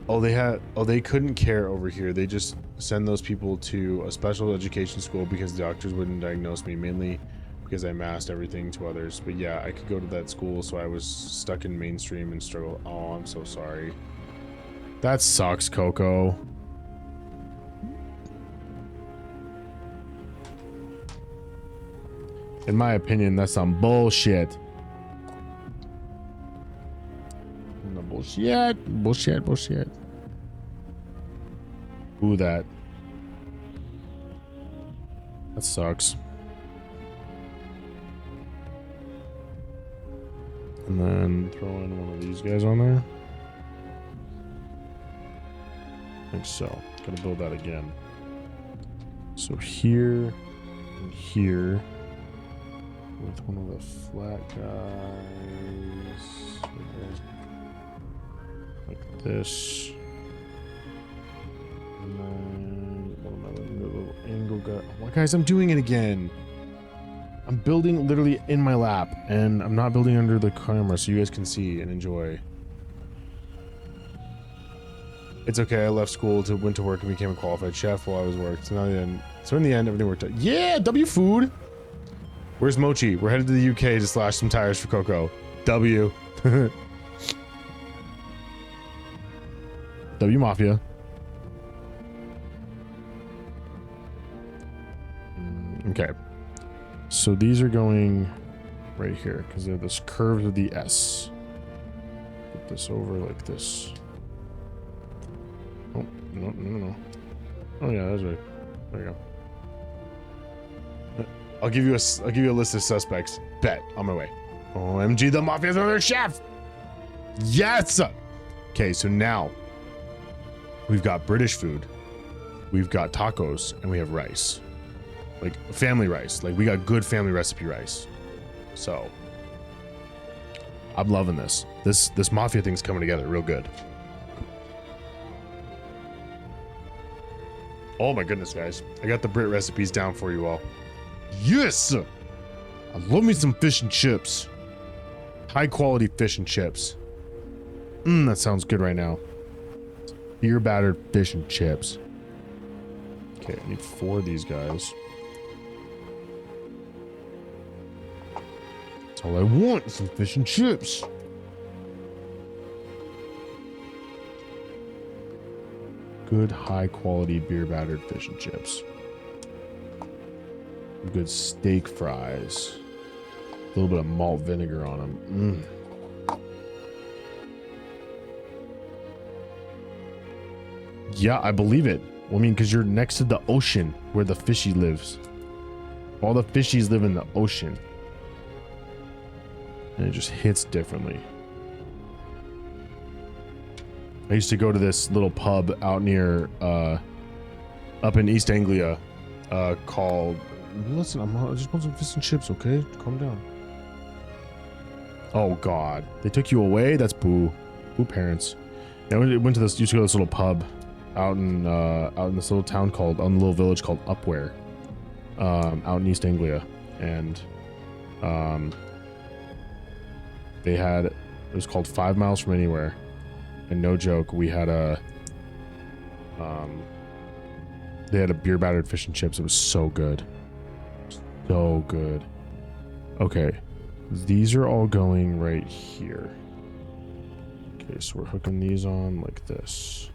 Oh, they couldn't care over here. They just send those people to a special education school because the doctors wouldn't diagnose me, mainly because I masked everything to others. But yeah, I could go to that school, so I was stuck in mainstream and struggle. Oh, I'm so sorry. That sucks, Coco. In my opinion, that's some bullshit. No bullshit. Bullshit. Ooh, that sucks. And then throw in one of these guys on there. Like so. Gotta build that again. So here and here with one of the flat guys like this. And then one of my little angle guy. What, guys, I'm doing it again. I'm building literally in my lap, and I'm not building under the camera so you guys can see and enjoy. It's okay, I left school went to work and became a qualified chef while I was working. So in the end, everything worked out. Yeah, W Food. Where's Mochi? We're headed to the UK to slash some tires for Coco. W. W Mafia. Okay. So these are going right here because they're this curve of the S. Put this over like this. Oh, no. Oh yeah, that's right. There you go. I'll give you a list of suspects. Bet. On my way. OMG, the Mafia's another chef! Yes! Okay, so now we've got British food, we've got tacos, and we have rice. Like family rice. Like we got good family recipe rice. So I'm loving this. This Mafia thing's coming together real good. Oh my goodness, guys. I got the Brit recipes down for you all. Yes! I love me some fish and chips. High quality fish and chips. That sounds good right now. Beer battered fish and chips. Okay, I need 4 of these guys. That's all I want, some fish and chips. Good high quality beer battered fish and chips. Good steak fries. A little bit of malt vinegar on them. Yeah, I believe it. Well, I mean, because you're next to the ocean where the fishy lives. All the fishies live in the ocean. And it just hits differently. I used to go to this little pub out near, up in East Anglia, called... Listen, I just want some fish and chips, okay? Calm down. Oh, God. They took you away? That's boo. Boo parents. Yeah, I went to this, used to go to this little pub out in this little town called, on the little village called Upware, out in East Anglia. And, they had, it was called 5 Miles From Anywhere. And no joke, we had they had a beer battered fish and chips. It was so good. So good. Okay. These are all going right here. Okay, so we're hooking these on like this.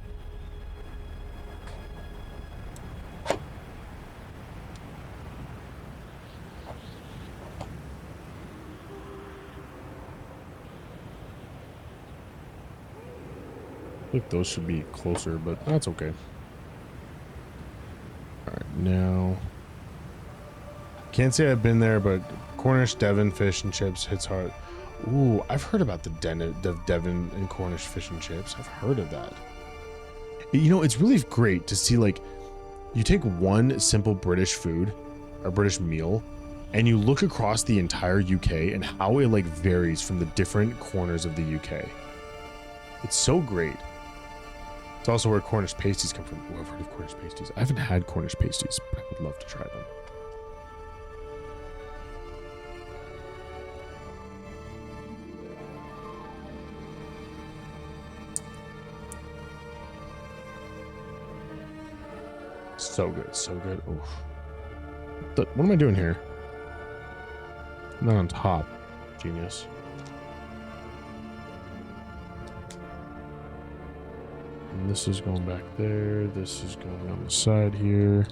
think those should be closer, but that's okay. All right, now can't say I've been there, but Cornish Devon fish and chips hits hard. Ooh, I've heard about the Devon and Cornish fish and chips. I've heard of that. You know, it's really great to see, like, you take one simple British food or British meal and you look across the entire UK and how it like varies from the different corners of the UK. It's so great. It's also where Cornish pasties come from. Oh, I've heard of Cornish pasties. I haven't had Cornish pasties, but I would love to try them. So good, so good. Oof. What am I doing here? I'm not on top. Genius. And this is going back there. This is going on the side here.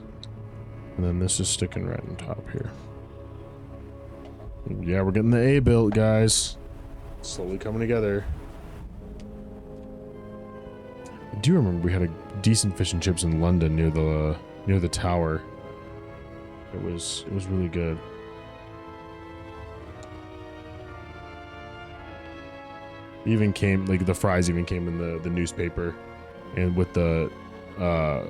And then this is sticking right on top here. Yeah, we're getting the A built, guys. Slowly coming together. I do remember we had a decent fish and chips in London near the tower. It was really good. Even came, like, the fries even came in the newspaper, and with the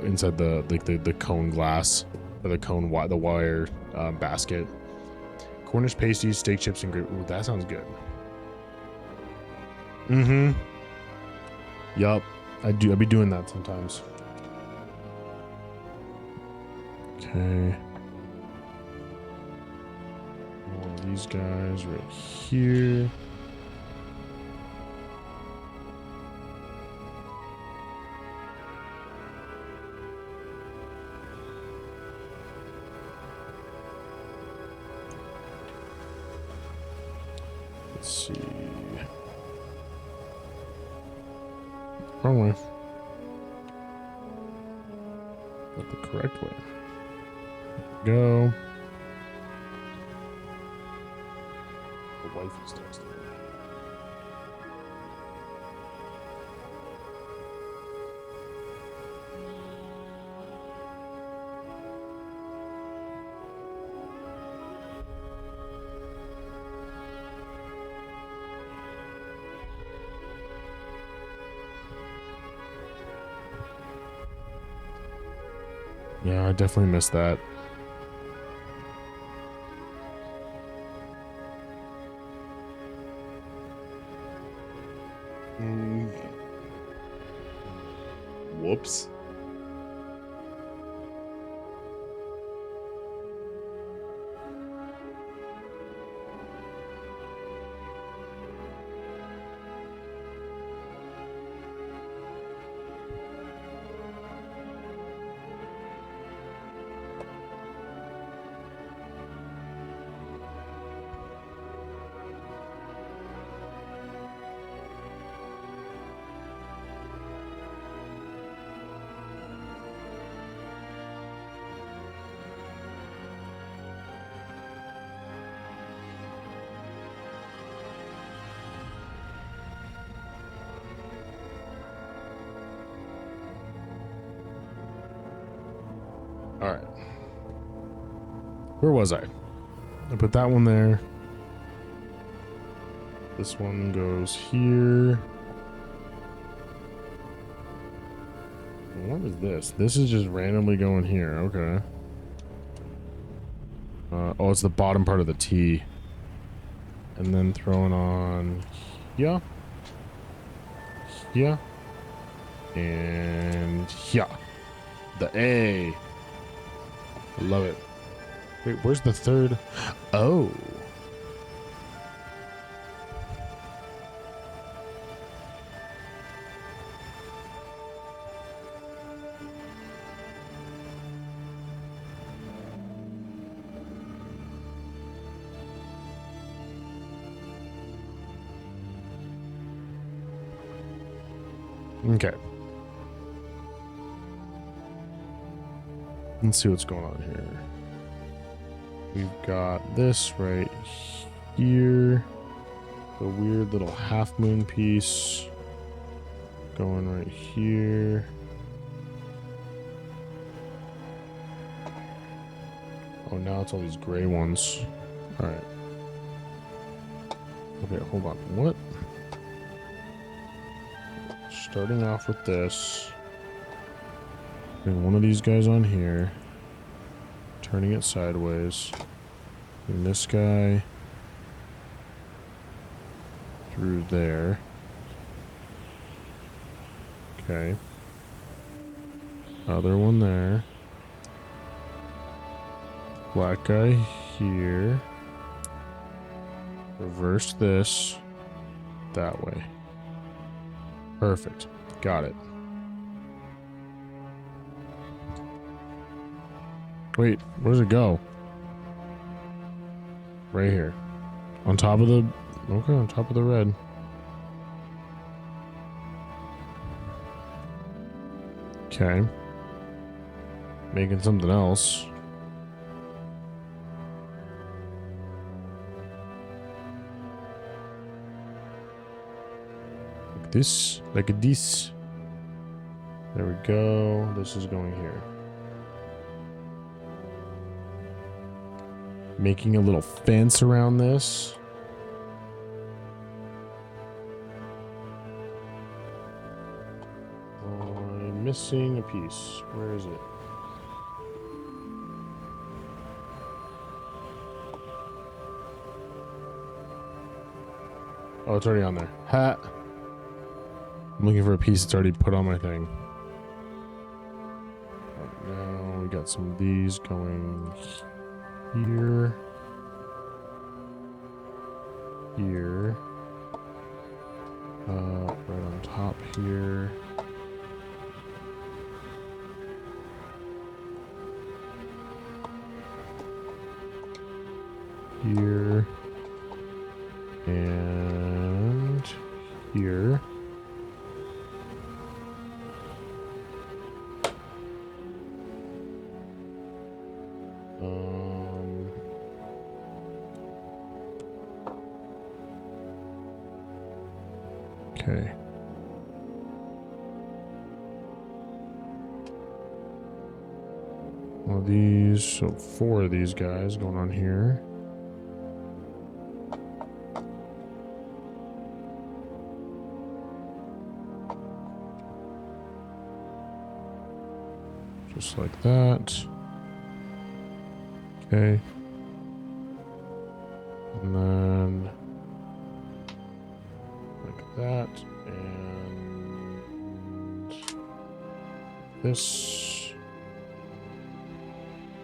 inside the cone glass, or the wire basket. Cornish pasties, steak chips, and gravy. Ooh, that sounds good. Mm-hmm. Yup. I'd be doing that sometimes. Okay. One of these guys right here. Let's see. Wrong way. Not the correct way. Go. The wife is texting me. Yeah, I definitely missed that. Whoops. All right. Where was I? I put that one there. This one goes here. What is this? This is just randomly going here. Okay. Oh, it's the bottom part of the T. And then throwing on here. Here. And here. The A. Love it. Wait, where's the third? Oh. Okay. Let's see what's going on here. We've got this right here. The weird little half moon piece. going right here. Oh, now it's all these gray ones. All right. Okay, hold on. What? Starting off with this. Putting one of these guys on here. Turning it sideways. And this guy through there. Okay. Other one there. Black guy here. Reverse this that way. Perfect. Got it. Wait, where does it go? Right here. On top of the... Okay, on top of the red. Okay. Making something else. Like this. Like this. There we go. This is going here. Making a little fence around this. I'm missing a piece. Where is it? Oh, it's already on there. Ha! I'm looking for a piece that's already put on my thing. Right now we got some of these going here. Here. Right on top here. Here. And here. Okay. One of these, so 4 of these guys going on here. Just like that. Okay. And then like that, and this.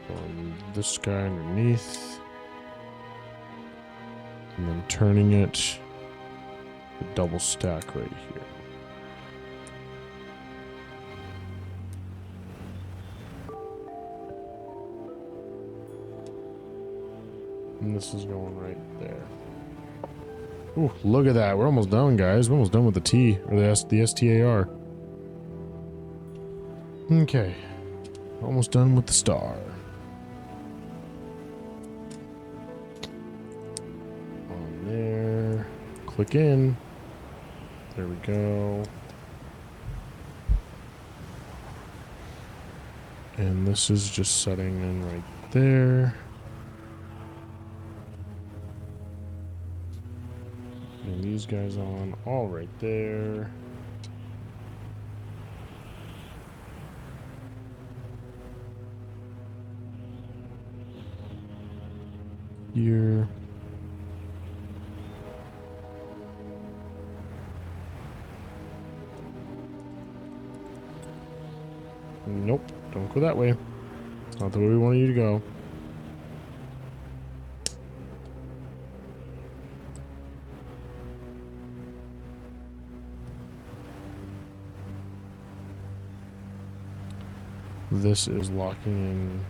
And this guy underneath. And then turning it a double stack right here. And this is going right there. Ooh, look at that. We're almost done, guys. We're almost done with the T, or the STAR. Okay. Almost done with the star. On there. Click in. There we go. And this is just setting in right there. And these guys on all right there. Here. Nope, don't go that way. It's not the way we wanted you to go. This is locking in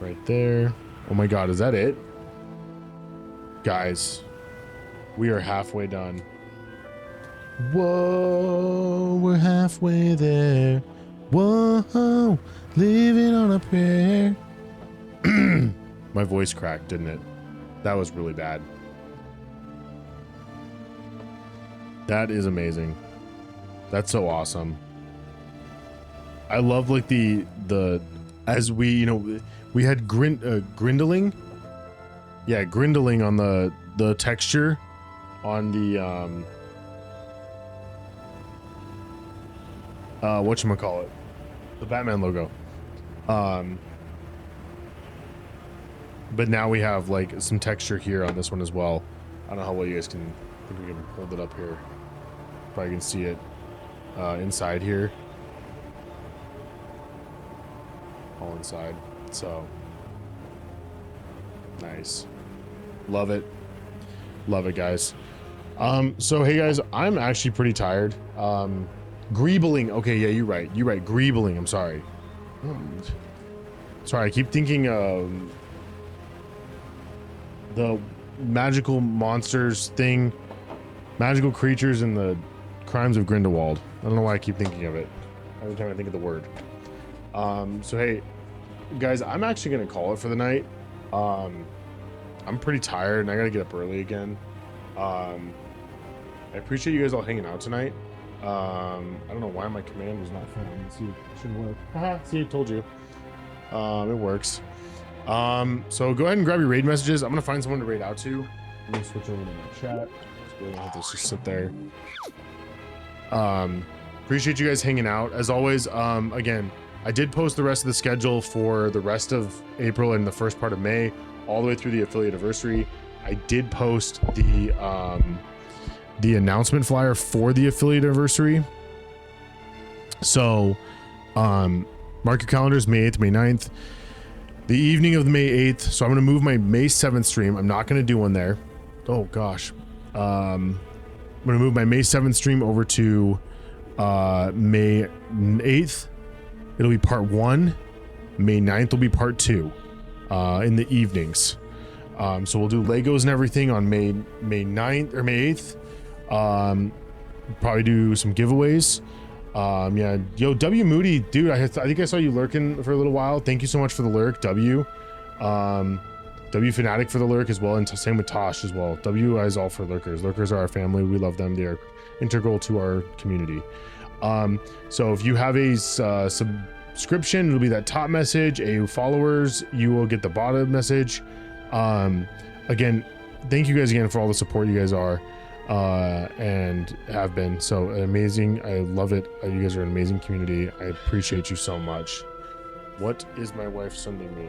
right there. Oh my god, is that it? Guys, we are halfway done. Whoa, we're halfway there. Whoa, living on a prayer. My voice cracked, didn't it? That was really bad. That is amazing. That's so awesome. I love like the as we, you know, we had grindling. Yeah, grindling on the texture on the whatchamacallit, the Batman logo. But now we have like some texture here on this one as well. I don't know how well you guys can, I think we can hold it up here. Probably can see it inside here. All inside. So nice. Love it. Love it, guys. So hey guys, I'm actually pretty tired. Greebling. Okay, yeah, you're right. You're right. Greebling. I'm sorry. Sorry, I keep thinking the magical monsters thing, magical creatures in the Crimes of Grindelwald. I don't know why I keep thinking of it every time I think of the word. So hey guys, I'm actually gonna call it for the night. I'm pretty tired and I gotta get up early again. I appreciate you guys all hanging out tonight. I don't know why my command was not found. See, it should work. Haha, see, I told you. It works. So go ahead and grab your raid messages. I'm gonna find someone to raid out to. I'm gonna switch over to my chat. Let this just sit there. Appreciate you guys hanging out as always. Again, I did post the rest of the schedule for the rest of April and the first part of May, all the way through the affiliate anniversary. I did post the announcement flyer for the affiliate anniversary. So mark your calendars, May 8th, May 9th, the evening of May 8th. So I'm going to move my May 7th stream. I'm not going to do one there. Oh gosh. I'm going to move my May 7th stream over to May 8th. It'll be part 1. May 9th will be part 2 in the evenings. So we'll do Legos and everything on May 9th or May 8th. Probably do some giveaways. Yeah, yo, W Moody, dude, I think I saw you lurking for a little while. Thank you so much for the lurk, W. W Fanatic for the lurk as well, and same with Tosh as well. W is all for lurkers. Lurkers are our family. We love them. They are integral to our community. So if you have a subscription, it'll be that top message. A followers, you will get the bottom message. Again, thank you guys again for all the support you guys are and have been so amazing. I love it. You guys are an amazing community. I appreciate you so much. What is my wife sending me?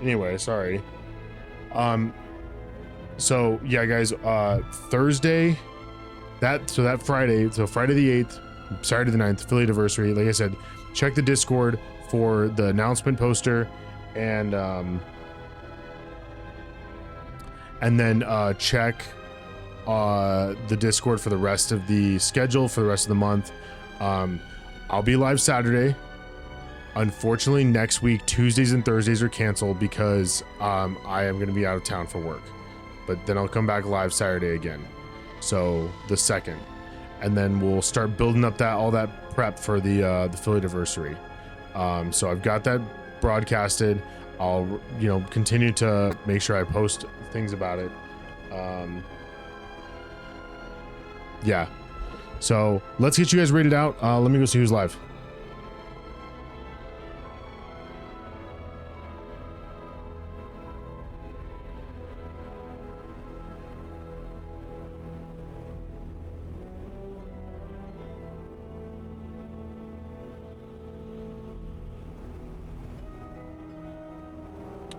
Anyway, sorry. So yeah, guys, Thursday, that Friday, so Friday the 8th, Saturday the 9th, affiliate anniversary. Like I said, check the Discord for the announcement poster, and then check the Discord for the rest of the schedule for the rest of the month. I'll be live Saturday. Unfortunately, next week, Tuesdays and Thursdays are canceled because I am going to be out of town for work. But then I'll come back live Saturday again. So the 2nd. And then we'll start building up all that prep for the affiliate anniversary. So I've got that broadcasted. I'll, continue to make sure I post things about it. Yeah. So let's get you guys rated out. Let me go see who's live.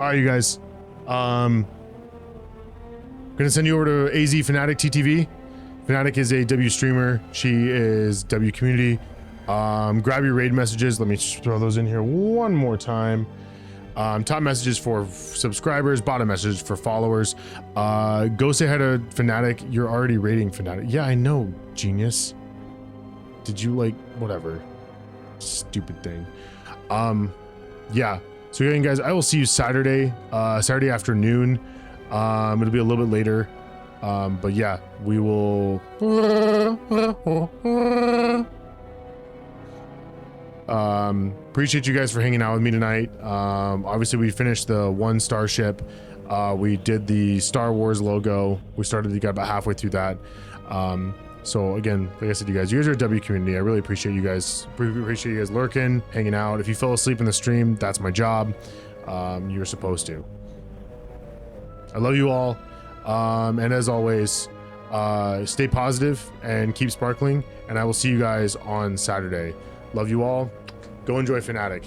All right, you guys. Gonna send you over to AZ Fanatic TTV. Fanatic is a W streamer. She is W community. Grab your raid messages. Let me throw those in here one more time. Top messages for subscribers, bottom messages for followers. Go say hi to Fanatic. You're already rating Fanatic. Yeah, I know, genius. Did you whatever? Stupid thing. Yeah. So again, guys, I will see you Saturday afternoon. It'll be a little bit later. But yeah, we will Appreciate you guys for hanging out with me tonight. Obviously we finished the 1 starship. We did the Star Wars logo. We got about halfway through that. So again, like I said, you guys are a W community. I really appreciate you guys. Appreciate you guys lurking, hanging out. If you fell asleep in the stream, that's my job. You're supposed to. I love you all. And as always, stay positive and keep sparkling. And I will see you guys on Saturday. Love you all. Go enjoy Fnatic.